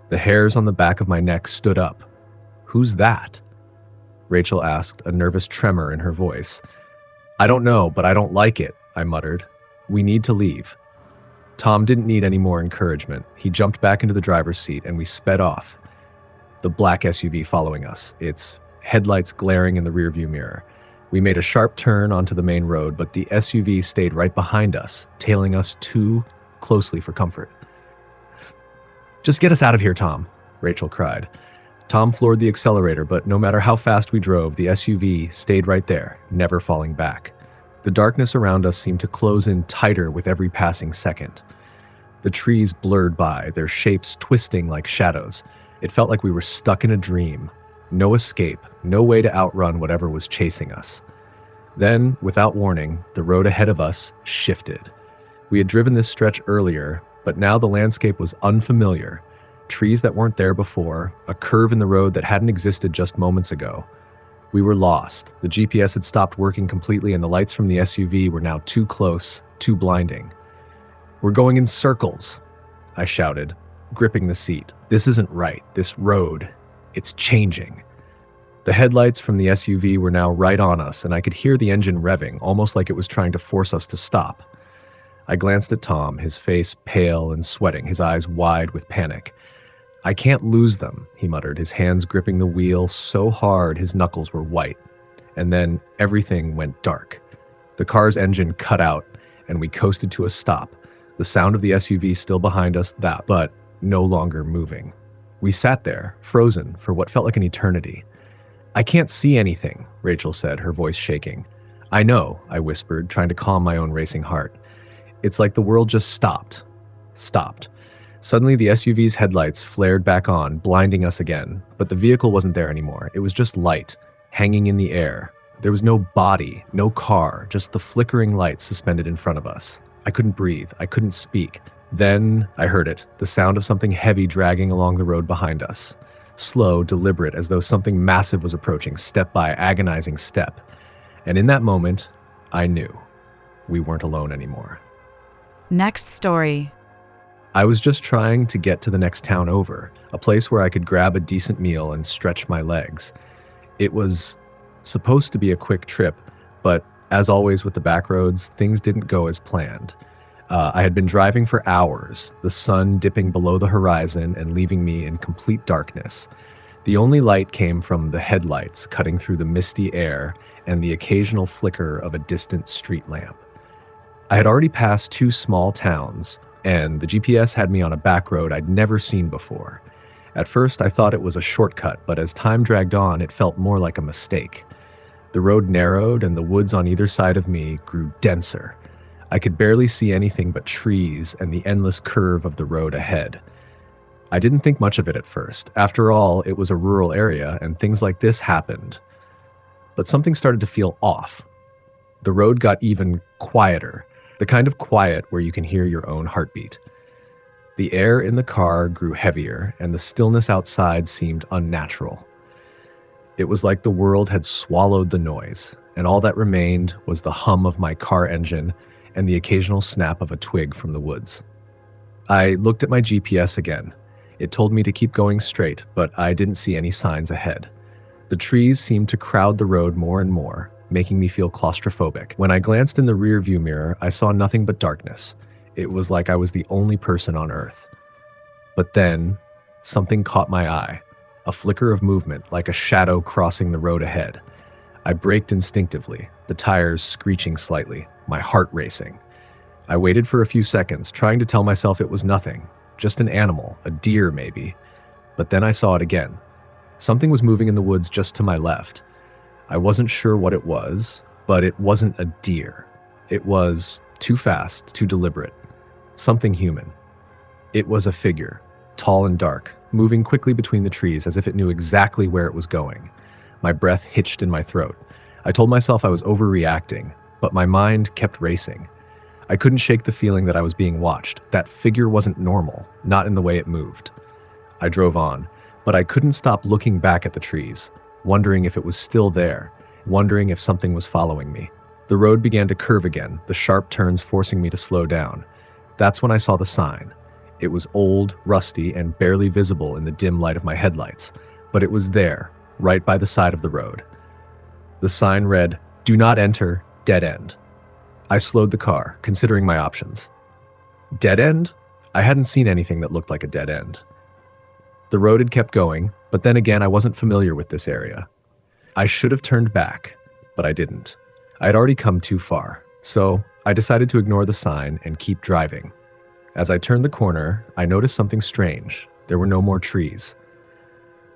The hairs on the back of my neck stood up. Who's that? Rachel asked, a nervous tremor in her voice. I don't know, but I don't like it, I muttered. We need to leave. Tom didn't need any more encouragement. He jumped back into the driver's seat and we sped off. The black SUV following us, its headlights glaring in the rearview mirror. We made a sharp turn onto the main road, but the SUV stayed right behind us, tailing us too closely for comfort. Just get us out of here, Tom, Rachel cried. Tom floored the accelerator, but no matter how fast we drove, the SUV stayed right there, never falling back. The darkness around us seemed to close in tighter with every passing second. The trees blurred by, their shapes twisting like shadows. It felt like we were stuck in a dream. No escape, no way to outrun whatever was chasing us. Then, without warning, the road ahead of us shifted. We had driven this stretch earlier, but now the landscape was unfamiliar. Trees that weren't there before, a curve in the road that hadn't existed just moments ago. We were lost. The GPS had stopped working completely and the lights from the SUV were now too close, too blinding. We're going in circles, I shouted, gripping the seat. This isn't right. This road, it's changing. The headlights from the SUV were now right on us and I could hear the engine revving, almost like it was trying to force us to stop. I glanced at Tom, his face pale and sweating, his eyes wide with panic. I can't lose them, he muttered, his hands gripping the wheel so hard his knuckles were white. And then everything went dark. The car's engine cut out, and we coasted to a stop, the sound of the SUV still behind us, but no longer moving. We sat there, frozen, for what felt like an eternity. I can't see anything, Rachel said, her voice shaking. I know, I whispered, trying to calm my own racing heart. It's like the world just stopped. Suddenly, the SUV's headlights flared back on, blinding us again. But the vehicle wasn't there anymore. It was just light, hanging in the air. There was no body, no car, just the flickering lights suspended in front of us. I couldn't breathe. I couldn't speak. Then I heard it, the sound of something heavy dragging along the road behind us. Slow, deliberate, as though something massive was approaching, step by agonizing step. And in that moment, I knew we weren't alone anymore. Next story. I was just trying to get to the next town over, a place where I could grab a decent meal and stretch my legs. It was supposed to be a quick trip, but as always with the back roads, things didn't go as planned. I had been driving for hours, the sun dipping below the horizon and leaving me in complete darkness. The only light came from the headlights cutting through the misty air and the occasional flicker of a distant street lamp. I had already passed 2 small towns, and the GPS had me on a back road I'd never seen before. At first, I thought it was a shortcut, but as time dragged on, it felt more like a mistake. The road narrowed, and the woods on either side of me grew denser. I could barely see anything but trees and the endless curve of the road ahead. I didn't think much of it at first. After all, it was a rural area, and things like this happened. But something started to feel off. The road got even quieter. The kind of quiet where you can hear your own heartbeat. The air in the car grew heavier, and the stillness outside seemed unnatural. It was like the world had swallowed the noise, and all that remained was the hum of my car engine and the occasional snap of a twig from the woods. I looked at my GPS again. It told me to keep going straight, but I didn't see any signs ahead. The trees seemed to crowd the road more and more, making me feel claustrophobic. When I glanced in the rearview mirror, I saw nothing but darkness. It was like I was the only person on Earth. But then, something caught my eye. A flicker of movement, like a shadow crossing the road ahead. I braked instinctively, the tires screeching slightly, my heart racing. I waited for a few seconds, trying to tell myself it was nothing, just an animal, a deer maybe. But then I saw it again. Something was moving in the woods just to my left. I wasn't sure what it was, but it wasn't a deer. It was Too fast, too deliberate. Something human. It was a figure, tall and dark, moving quickly between the trees as if it knew exactly where it was going. My breath hitched in my throat. I told myself I was overreacting, but my mind kept racing. I couldn't shake the feeling that I was being watched. That figure wasn't normal, not in the way it moved. I drove on, but I couldn't stop looking back at the trees, wondering if it was still there, wondering if something was following me. The road began to curve again, the sharp turns forcing me to slow down. That's when I saw the sign. It was old, rusty, and barely visible in the dim light of my headlights, but it was there, right by the side of the road. The sign read, "Do not enter, dead end." I slowed the car, considering my options. Dead end? I hadn't seen anything that looked like a dead end. The road had kept going, but then again, I wasn't familiar with this area. I should have turned back, but I didn't. I had already come too far, so I decided to ignore the sign and keep driving. As I turned the corner, I noticed something strange. There were no more trees.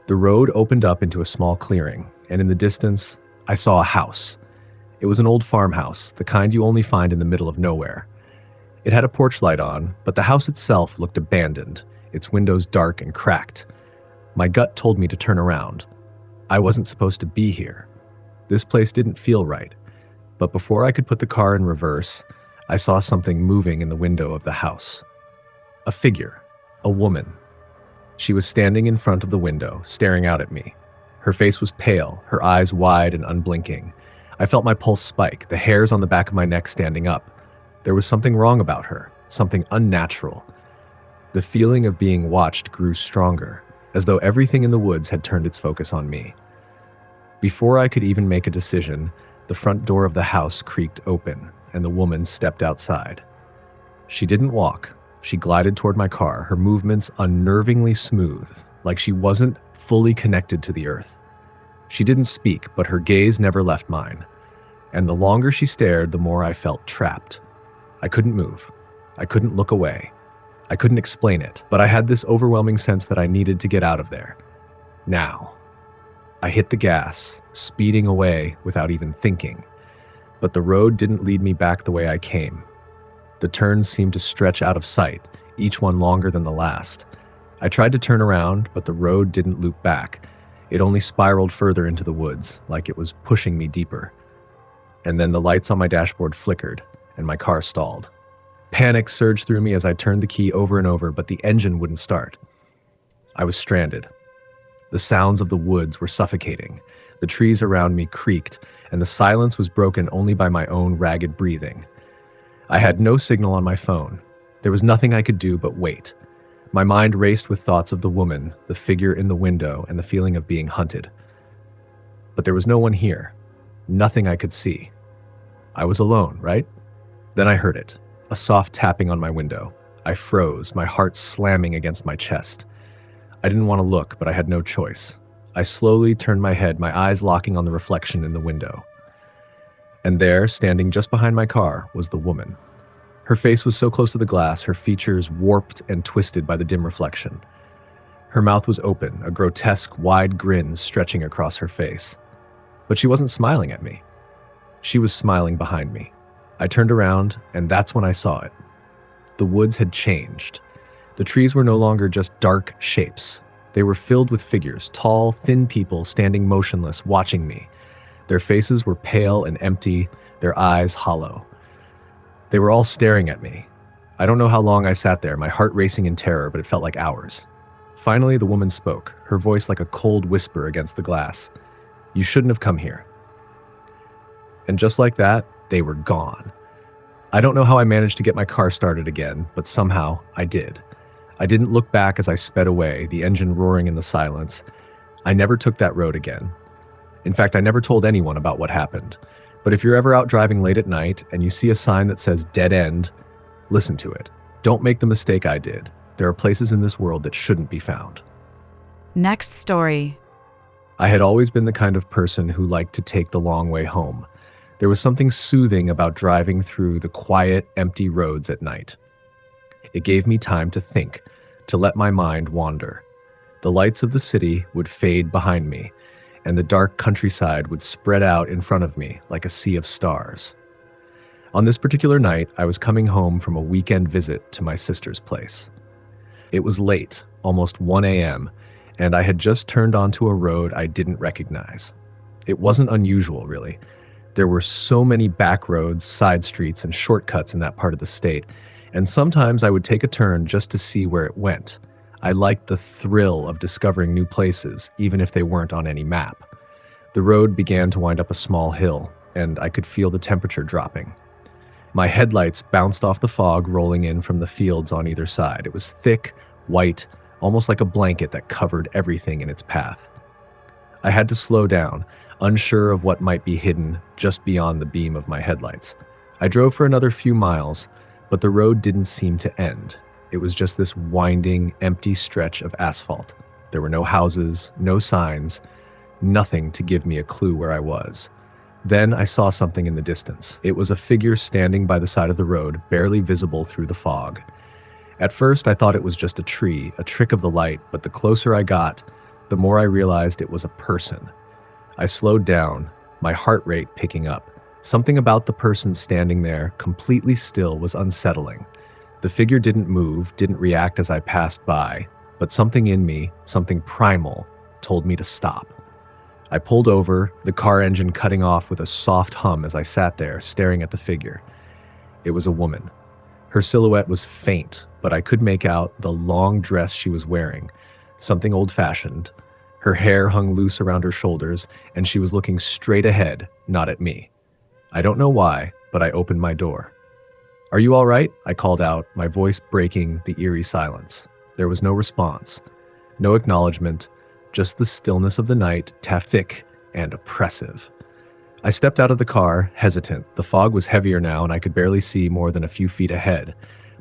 The road opened up into a small clearing, and in the distance, I saw a house. It was an old farmhouse, the kind you only find in the middle of nowhere. It had a porch light on, but the house itself looked abandoned, its windows dark and cracked. My gut told me to turn around. I wasn't supposed to be here. This place didn't feel right. But before I could put the car in reverse, I saw something moving in the window of the house. A figure, a woman. She was standing in front of the window, staring out at me. Her face was pale, her eyes wide and unblinking. I felt my pulse spike, the hairs on the back of my neck standing up. There was something wrong about her, something unnatural. The feeling of being watched grew stronger, as though everything in the woods had turned its focus on me. Before I could even make a decision, the front door of the house creaked open, and the woman stepped outside. She didn't walk. She glided toward my car, her movements unnervingly smooth, like she wasn't fully connected to the earth. She didn't speak, but her gaze never left mine. And the longer she stared, the more I felt trapped. I couldn't move. I couldn't look away. I couldn't explain it, but I had this overwhelming sense that I needed to get out of there. Now. I hit the gas, speeding away without even thinking. But the road didn't lead me back the way I came. The turns seemed to stretch out of sight, each one longer than the last. I tried to turn around, but the road didn't loop back. It only spiraled further into the woods, like it was pushing me deeper. And then the lights on my dashboard flickered, and my car stalled. Panic surged through me as I turned the key over and over, but the engine wouldn't start. I was stranded. The sounds of the woods were suffocating. The trees around me creaked, and the silence was broken only by my own ragged breathing. I had no signal on my phone. There was nothing I could do but wait. My mind raced with thoughts of the woman, the figure in the window, and the feeling of being hunted. But there was no one here. Nothing I could see. I was alone, right? Then I heard it, a soft tapping on my window. I froze, my heart slamming against my chest. I didn't want to look, but I had no choice. I slowly turned my head, my eyes locking on the reflection in the window. And there, standing just behind my car, was the woman. Her face was so close to the glass, her features warped and twisted by the dim reflection. Her mouth was open, a grotesque, wide grin stretching across her face. But she wasn't smiling at me. She was smiling behind me. I turned around, and that's when I saw it. The woods had changed. The trees were no longer just dark shapes. They were filled with figures, tall, thin people standing motionless, watching me. Their faces were pale and empty, their eyes hollow. They were all staring at me. I don't know how long I sat there, my heart racing in terror, but it felt like hours. Finally, the woman spoke, her voice like a cold whisper against the glass. "You shouldn't have come here." And just like that, they were gone. I don't know how I managed to get my car started again, but somehow I did. I didn't look back as I sped away, the engine roaring in the silence. I never took that road again. In fact, I never told anyone about what happened. But if you're ever out driving late at night and you see a sign that says dead end, listen to it. Don't make the mistake I did. There are places in this world that shouldn't be found. Next story. I had always been the kind of person who liked to take the long way home. There was something soothing about driving through the quiet, empty roads at night. It gave me time to think, to let my mind wander. The lights of the city would fade behind me, and the dark countryside would spread out in front of me like a sea of stars. On this particular night, I was coming home from a weekend visit to my sister's place. It was late, almost 1 a.m., and I had just turned onto a road I didn't recognize. It wasn't unusual, really. There were so many back roads, side streets, and shortcuts in that part of the state, and sometimes I would take a turn just to see where it went. I liked the thrill of discovering new places, even if they weren't on any map. The road began to wind up a small hill, and I could feel the temperature dropping. My headlights bounced off the fog rolling in from the fields on either side. It was thick, white, almost like a blanket that covered everything in its path. I had to slow down, unsure of what might be hidden just beyond the beam of my headlights. I drove for another few miles, but the road didn't seem to end. It was just this winding, empty stretch of asphalt. There were no houses, no signs, nothing to give me a clue where I was. Then I saw something in the distance. It was a figure standing by the side of the road, barely visible through the fog. At first, I thought it was just a tree, a trick of the light, but the closer I got, the more I realized it was a person. I slowed down, my heart rate picking up. Something about the person standing there, completely still, was unsettling. The figure didn't move, didn't react as I passed by, but something in me, something primal, told me to stop. I pulled over, the car engine cutting off with a soft hum as I sat there, staring at the figure. It was a woman. Her silhouette was faint, but I could make out the long dress she was wearing, something old-fashioned. Her hair hung loose around her shoulders, and she was looking straight ahead, not at me. I don't know why, but I opened my door. "Are you all right?" I called out, my voice breaking the eerie silence. There was no response, no acknowledgement, just the stillness of the night, thick and oppressive. I stepped out of the car, hesitant. The fog was heavier now, and I could barely see more than a few feet ahead.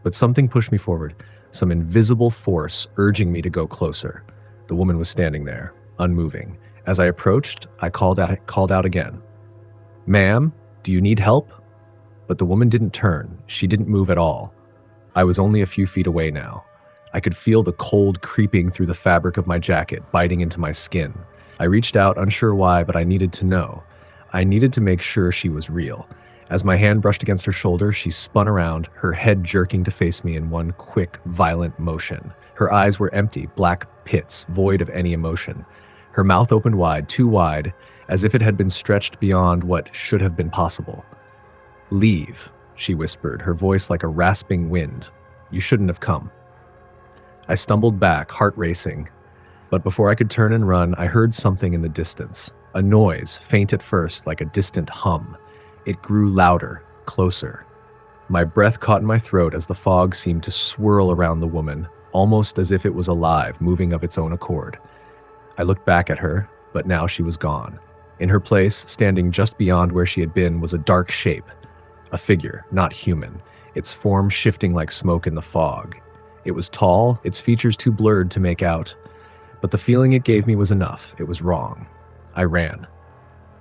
But something pushed me forward, some invisible force urging me to go closer. The woman was standing there, unmoving. As I approached, I called out again. "Ma'am, do you need help?" But the woman didn't turn. She didn't move at all. I was only a few feet away now. I could feel the cold creeping through the fabric of my jacket, biting into my skin. I reached out, unsure why, but I needed to know. I needed to make sure she was real. As my hand brushed against her shoulder, she spun around, her head jerking to face me in one quick, violent motion. Her eyes were empty, black pits, void of any emotion. Her mouth opened wide, too wide, as if it had been stretched beyond what should have been possible. "Leave," she whispered, her voice like a rasping wind. "You shouldn't have come." I stumbled back, heart racing. But before I could turn and run, I heard something in the distance. A noise, faint at first, like a distant hum. It grew louder, closer. My breath caught in my throat as the fog seemed to swirl around the woman, almost as if it was alive, moving of its own accord. I looked back at her, but now she was gone. In her place, standing just beyond where she had been, was a dark shape. A figure, not human, its form shifting like smoke in the fog. It was tall, its features too blurred to make out, but the feeling it gave me was enough. It was wrong. I ran.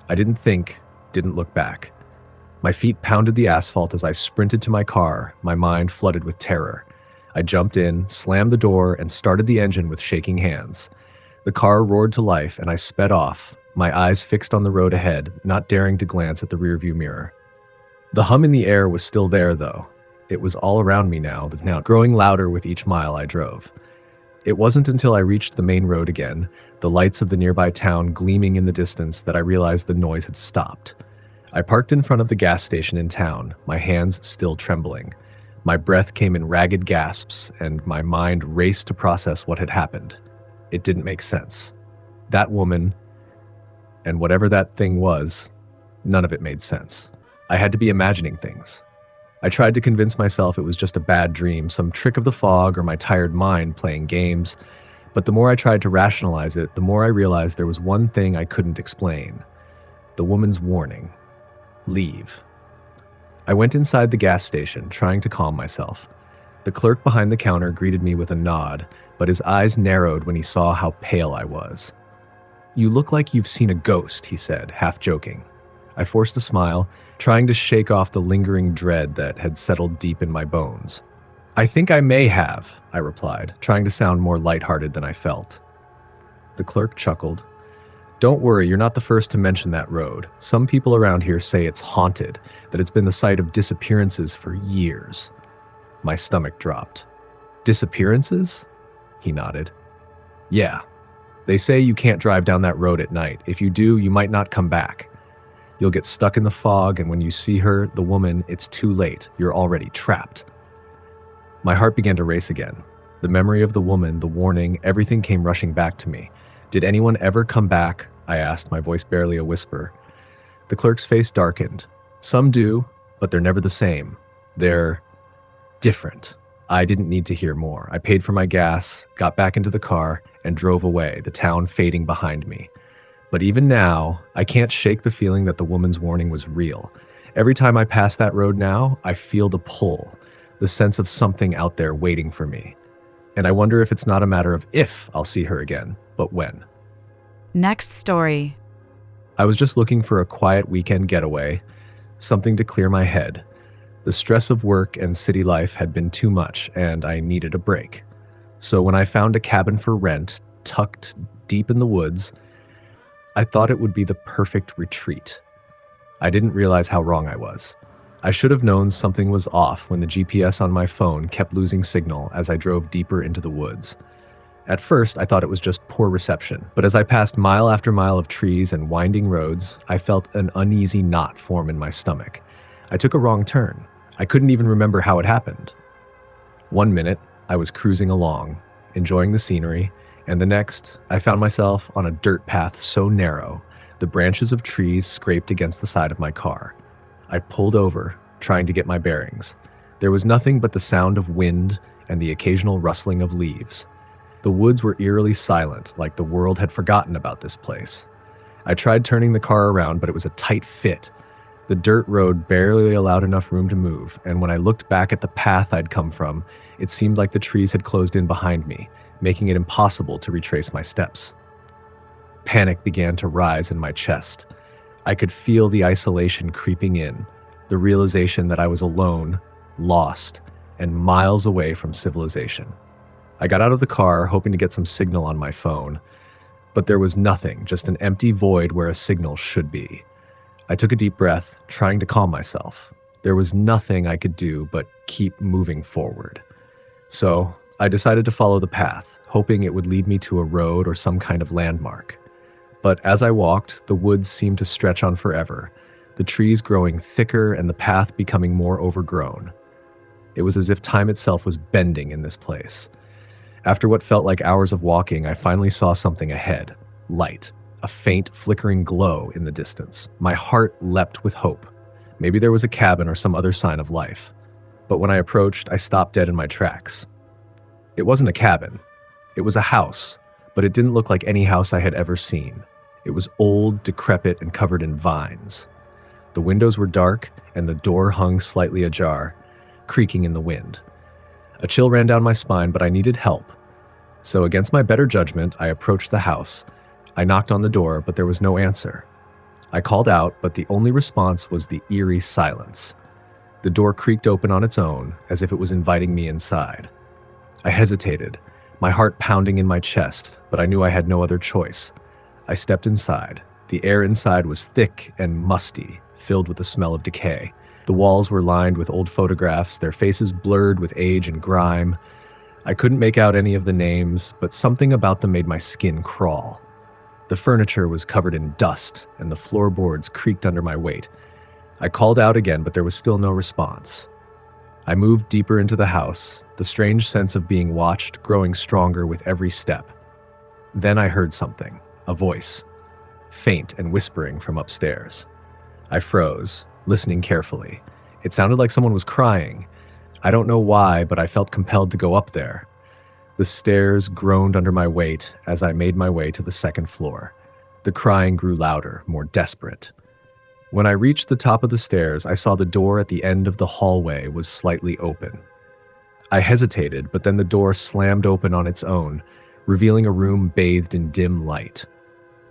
I didn't think, didn't look back. My feet pounded the asphalt as I sprinted to my car, my mind flooded with terror. I jumped in, slammed the door, and started the engine with shaking hands. The car roared to life, and I sped off, my eyes fixed on the road ahead, not daring to glance at the rearview mirror. The hum in the air was still there, though. It was all around me now growing louder with each mile I drove. It wasn't until I reached the main road again, the lights of the nearby town gleaming in the distance, that I realized the noise had stopped. I parked in front of the gas station in town, my hands still trembling. My breath came in ragged gasps, and my mind raced to process what had happened. It didn't make sense. That woman, and whatever that thing was, none of it made sense. I had to be imagining things. I tried to convince myself it was just a bad dream, some trick of the fog or my tired mind playing games, but the more I tried to rationalize it, the more I realized there was one thing I couldn't explain. The woman's warning. Leave. I went inside the gas station, trying to calm myself. The clerk behind the counter greeted me with a nod, but his eyes narrowed when he saw how pale I was. "You look like you've seen a ghost," he said, half joking. I forced a smile, trying to shake off the lingering dread that had settled deep in my bones. "I think I may have," I replied, trying to sound more lighthearted than I felt. The clerk chuckled. Don't worry, you're not the first to mention that road. Some people around here say it's haunted, that it's been the site of disappearances for years. My stomach dropped. Disappearances? He nodded. Yeah. They say you can't drive down that road at night. If you do, you might not come back. You'll get stuck in the fog, and when you see her, the woman, it's too late. You're already trapped. My heart began to race again. The memory of the woman, the warning, everything came rushing back to me. Did anyone ever come back? I asked, my voice barely a whisper. The clerk's face darkened. Some do, but they're never the same. They're different. I didn't need to hear more. I paid for my gas, got back into the car, and drove away, the town fading behind me. But even now, I can't shake the feeling that the woman's warning was real. Every time I pass that road now, I feel the pull, the sense of something out there waiting for me. And I wonder if it's not a matter of if I'll see her again, but when. Next story. I was just looking for a quiet weekend getaway, something to clear my head. The stress of work and city life had been too much, and I needed a break. So when I found a cabin for rent, tucked deep in the woods, I thought it would be the perfect retreat. I didn't realize how wrong I was. I should have known something was off when the GPS on my phone kept losing signal as I drove deeper into the woods. At first, I thought it was just poor reception, but as I passed mile after mile of trees and winding roads, I felt an uneasy knot form in my stomach. I took a wrong turn. I couldn't even remember how it happened. One minute, I was cruising along, enjoying the scenery, and the next, I found myself on a dirt path so narrow, the branches of trees scraped against the side of my car. I pulled over, trying to get my bearings. There was nothing but the sound of wind and the occasional rustling of leaves. The woods were eerily silent, like the world had forgotten about this place. I tried turning the car around, but it was a tight fit. The dirt road barely allowed enough room to move, and when I looked back at the path I'd come from, it seemed like the trees had closed in behind me, making it impossible to retrace my steps. Panic began to rise in my chest. I could feel the isolation creeping in, the realization that I was alone, lost, and miles away from civilization. I got out of the car, hoping to get some signal on my phone, but there was nothing, just an empty void where a signal should be. I took a deep breath, trying to calm myself. There was nothing I could do but keep moving forward. So I decided to follow the path, hoping it would lead me to a road or some kind of landmark. But as I walked, the woods seemed to stretch on forever, the trees growing thicker and the path becoming more overgrown. It was as if time itself was bending in this place. After what felt like hours of walking, I finally saw something ahead. Light. A faint, flickering glow in the distance. My heart leapt with hope. Maybe there was a cabin or some other sign of life. But when I approached, I stopped dead in my tracks. It wasn't a cabin. It was a house, but it didn't look like any house I had ever seen. It was old, decrepit, and covered in vines. The windows were dark, and the door hung slightly ajar, creaking in the wind. A chill ran down my spine, but I needed help. So against my better judgment, I approached the house. I knocked on the door, but there was no answer. I called out, but the only response was the eerie silence. The door creaked open on its own, as if it was inviting me inside. I hesitated, my heart pounding in my chest, but I knew I had no other choice. I stepped inside. The air inside was thick and musty, filled with the smell of decay. The walls were lined with old photographs, their faces blurred with age and grime. I couldn't make out any of the names, but something about them made my skin crawl. The furniture was covered in dust, and the floorboards creaked under my weight. I called out again, but there was still no response. I moved deeper into the house, the strange sense of being watched growing stronger with every step. Then I heard something, a voice, faint and whispering from upstairs. I froze, listening carefully. It sounded like someone was crying. I don't know why, but I felt compelled to go up there. The stairs groaned under my weight as I made my way to the second floor. The crying grew louder, more desperate. When I reached the top of the stairs, I saw the door at the end of the hallway was slightly open. I hesitated, but then the door slammed open on its own, revealing a room bathed in dim light.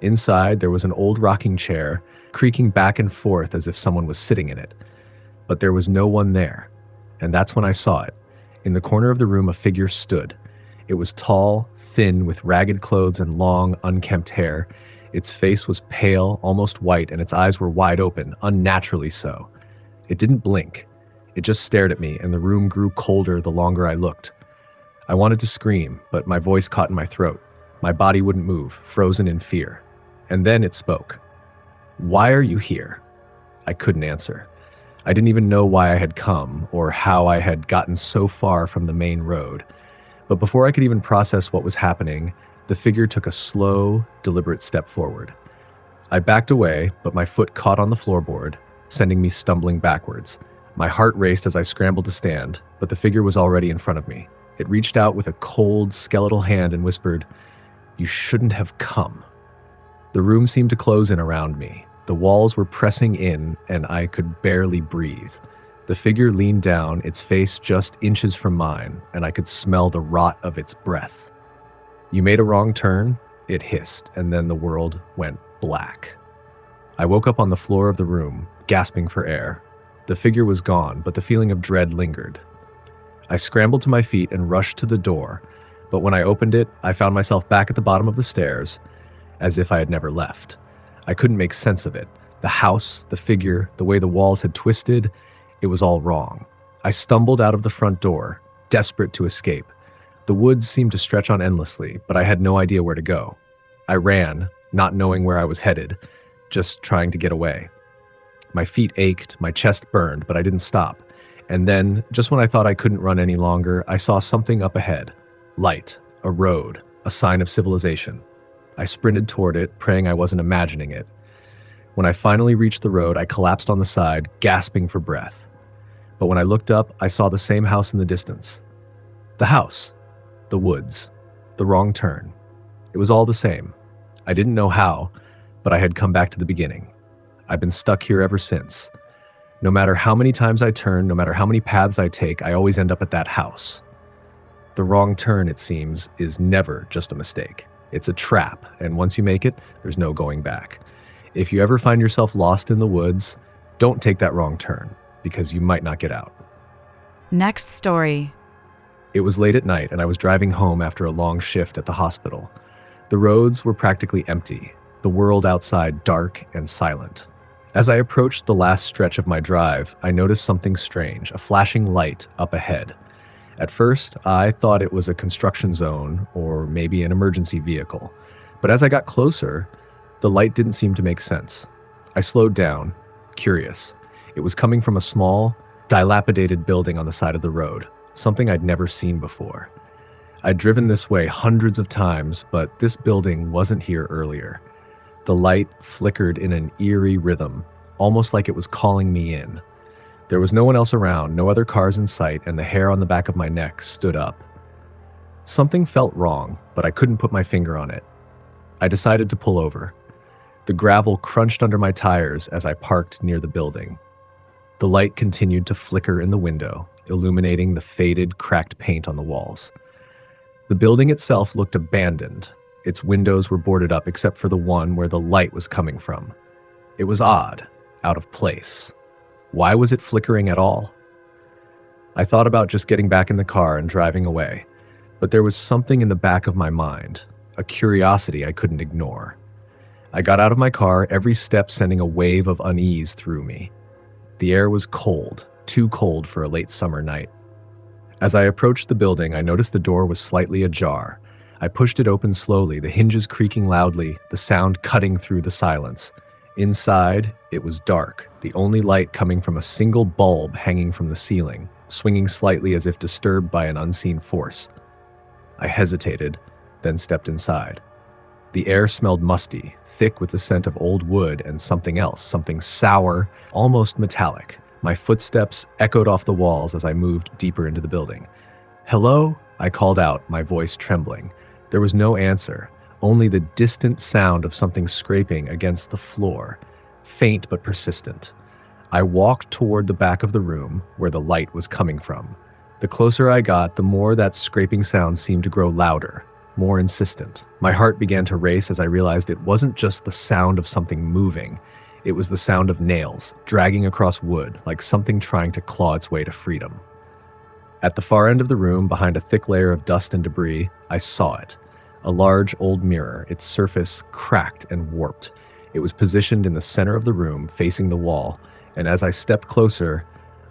Inside, there was an old rocking chair, creaking back and forth as if someone was sitting in it. But there was no one there, and that's when I saw it. In the corner of the room, a figure stood. It was tall, thin, with ragged clothes and long, unkempt hair. Its face was pale, almost white, and its eyes were wide open, unnaturally so. It didn't blink. It just stared at me, and the room grew colder the longer I looked. I wanted to scream, but my voice caught in my throat. My body wouldn't move, frozen in fear. And then it spoke. "Why are you here?" I couldn't answer. I didn't even know why I had come, or how I had gotten so far from the main road. But before I could even process what was happening, the figure took a slow, deliberate step forward. I backed away, but my foot caught on the floorboard, sending me stumbling backwards. My heart raced as I scrambled to stand, but the figure was already in front of me. It reached out with a cold, skeletal hand and whispered, "You shouldn't have come." The room seemed to close in around me. The walls were pressing in, and I could barely breathe. The figure leaned down, its face just inches from mine, and I could smell the rot of its breath. "You made a wrong turn," it hissed, and then the world went black. I woke up on the floor of the room, gasping for air. The figure was gone, but the feeling of dread lingered. I scrambled to my feet and rushed to the door, but when I opened it, I found myself back at the bottom of the stairs, as if I had never left. I couldn't make sense of it. The house, the figure, the way the walls had twisted, it was all wrong. I stumbled out of the front door, desperate to escape. The woods seemed to stretch on endlessly, but I had no idea where to go. I ran, not knowing where I was headed, just trying to get away. My feet ached, my chest burned, but I didn't stop. And then, just when I thought I couldn't run any longer, I saw something up ahead. Light, a road, a sign of civilization. I sprinted toward it, praying I wasn't imagining it. When I finally reached the road, I collapsed on the side, gasping for breath. But when I looked up, I saw the same house in the distance. The house, the woods, the wrong turn. It was all the same. I didn't know how, but I had come back to the beginning. I've been stuck here ever since. No matter how many times I turn, no matter how many paths I take, I always end up at that house. The wrong turn, it seems, is never just a mistake. It's a trap, and once you make it, there's no going back. If you ever find yourself lost in the woods, don't take that wrong turn, because you might not get out. Next story. It was late at night, and I was driving home after a long shift at the hospital. The roads were practically empty, the world outside dark and silent. As I approached the last stretch of my drive, I noticed something strange, a flashing light up ahead. At first, I thought it was a construction zone or maybe an emergency vehicle. But as I got closer, the light didn't seem to make sense. I slowed down, curious. It was coming from a small, dilapidated building on the side of the road, something I'd never seen before. I'd driven this way hundreds of times, but this building wasn't here earlier. The light flickered in an eerie rhythm, almost like it was calling me in. There was no one else around, no other cars in sight, and the hair on the back of my neck stood up. Something felt wrong, but I couldn't put my finger on it. I decided to pull over. The gravel crunched under my tires as I parked near the building. The light continued to flicker in the window, illuminating the faded, cracked paint on the walls. The building itself looked abandoned. Its windows were boarded up except for the one where the light was coming from. It was odd, out of place. Why was it flickering at all? I thought about just getting back in the car and driving away, but there was something in the back of my mind, a curiosity I couldn't ignore. I got out of my car, every step sending a wave of unease through me. The air was cold, too cold for a late summer night. As I approached the building, I noticed the door was slightly ajar. I pushed it open slowly, the hinges creaking loudly, the sound cutting through the silence. Inside, it was dark, the only light coming from a single bulb hanging from the ceiling, swinging slightly as if disturbed by an unseen force. I hesitated, then stepped inside. The air smelled musty, thick with the scent of old wood and something else, something sour, almost metallic. My footsteps echoed off the walls as I moved deeper into the building. "Hello?" I called out, my voice trembling. There was no answer. Only the distant sound of something scraping against the floor, faint but persistent. I walked toward the back of the room where the light was coming from. The closer I got, the more that scraping sound seemed to grow louder, more insistent. My heart began to race as I realized it wasn't just the sound of something moving. It was the sound of nails dragging across wood, like something trying to claw its way to freedom. At the far end of the room, behind a thick layer of dust and debris, I saw it. A large old mirror, its surface cracked and warped. It was positioned in the center of the room, facing the wall, and as I stepped closer,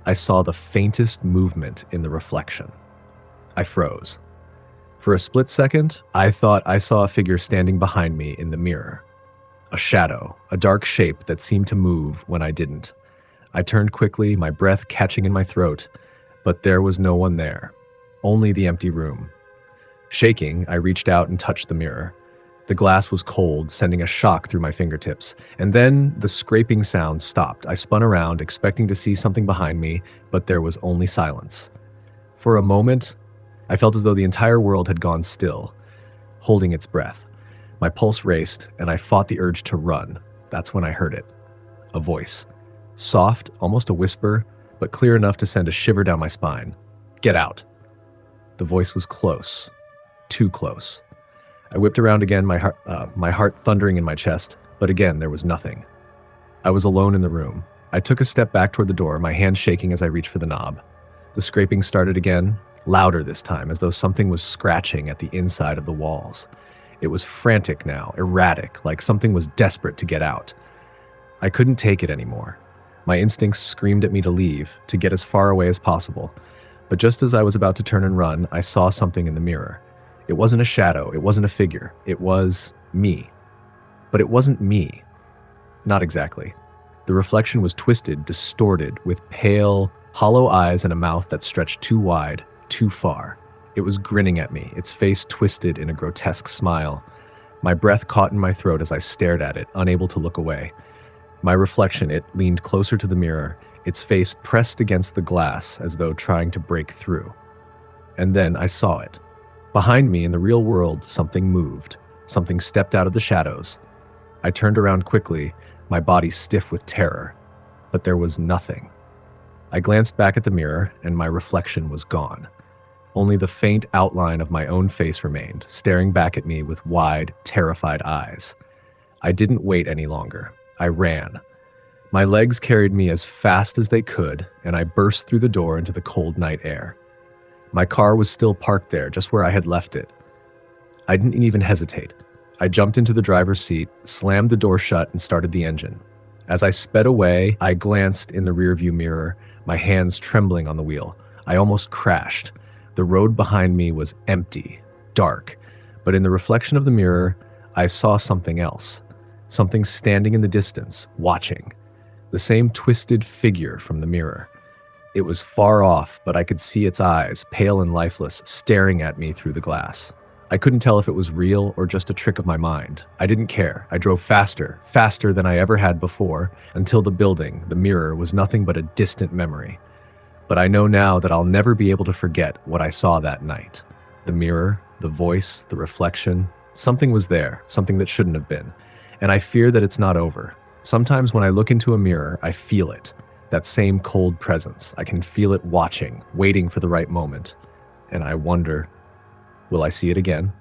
I saw the faintest movement in the reflection. I froze. For a split second, I thought I saw a figure standing behind me in the mirror. A shadow, a dark shape that seemed to move when I didn't. I turned quickly, my breath catching in my throat, but there was no one there. Only the empty room. Shaking, I reached out and touched the mirror. The glass was cold, sending a shock through my fingertips. And then the scraping sound stopped. I spun around, expecting to see something behind me, but there was only silence. For a moment, I felt as though the entire world had gone still, holding its breath. My pulse raced, and I fought the urge to run. That's when I heard it. A voice. Soft, almost a whisper, but clear enough to send a shiver down my spine. "Get out." The voice was close. Too close. I whipped around again, my heart thundering in my chest, but again there was nothing. I was alone in the room. I took a step back toward the door, my hand shaking as I reached for the knob. The scraping started again, louder this time, as though something was scratching at the inside of the walls. It was frantic now, erratic, like something was desperate to get out. I couldn't take it anymore. My instincts screamed at me to leave, to get as far away as possible. But just as I was about to turn and run, I saw something in the mirror. It wasn't a shadow, it wasn't a figure, it was me. But it wasn't me. Not exactly. The reflection was twisted, distorted, with pale, hollow eyes and a mouth that stretched too wide, too far. It was grinning at me, its face twisted in a grotesque smile. My breath caught in my throat as I stared at it, unable to look away. My reflection, it leaned closer to the mirror, its face pressed against the glass as though trying to break through. And then I saw it. Behind me in the real world, something moved. Something stepped out of the shadows. I turned around quickly, my body stiff with terror. But there was nothing. I glanced back at the mirror, and my reflection was gone. Only the faint outline of my own face remained, staring back at me with wide, terrified eyes. I didn't wait any longer. I ran. My legs carried me as fast as they could, and I burst through the door into the cold night air. My car was still parked there, just where I had left it. I didn't even hesitate. I jumped into the driver's seat, slammed the door shut, and started the engine. As I sped away, I glanced in the rearview mirror, my hands trembling on the wheel. I almost crashed. The road behind me was empty, dark, but in the reflection of the mirror, I saw something else. Something standing in the distance, watching. The same twisted figure from the mirror. It was far off, but I could see its eyes, pale and lifeless, staring at me through the glass. I couldn't tell if it was real or just a trick of my mind. I didn't care. I drove faster, faster than I ever had before, until the building, the mirror, was nothing but a distant memory. But I know now that I'll never be able to forget what I saw that night. The mirror, the voice, the reflection. Something was there, something that shouldn't have been. And I fear that it's not over. Sometimes when I look into a mirror, I feel it. That same cold presence. I can feel it watching, waiting for the right moment. And I wonder, will I see it again?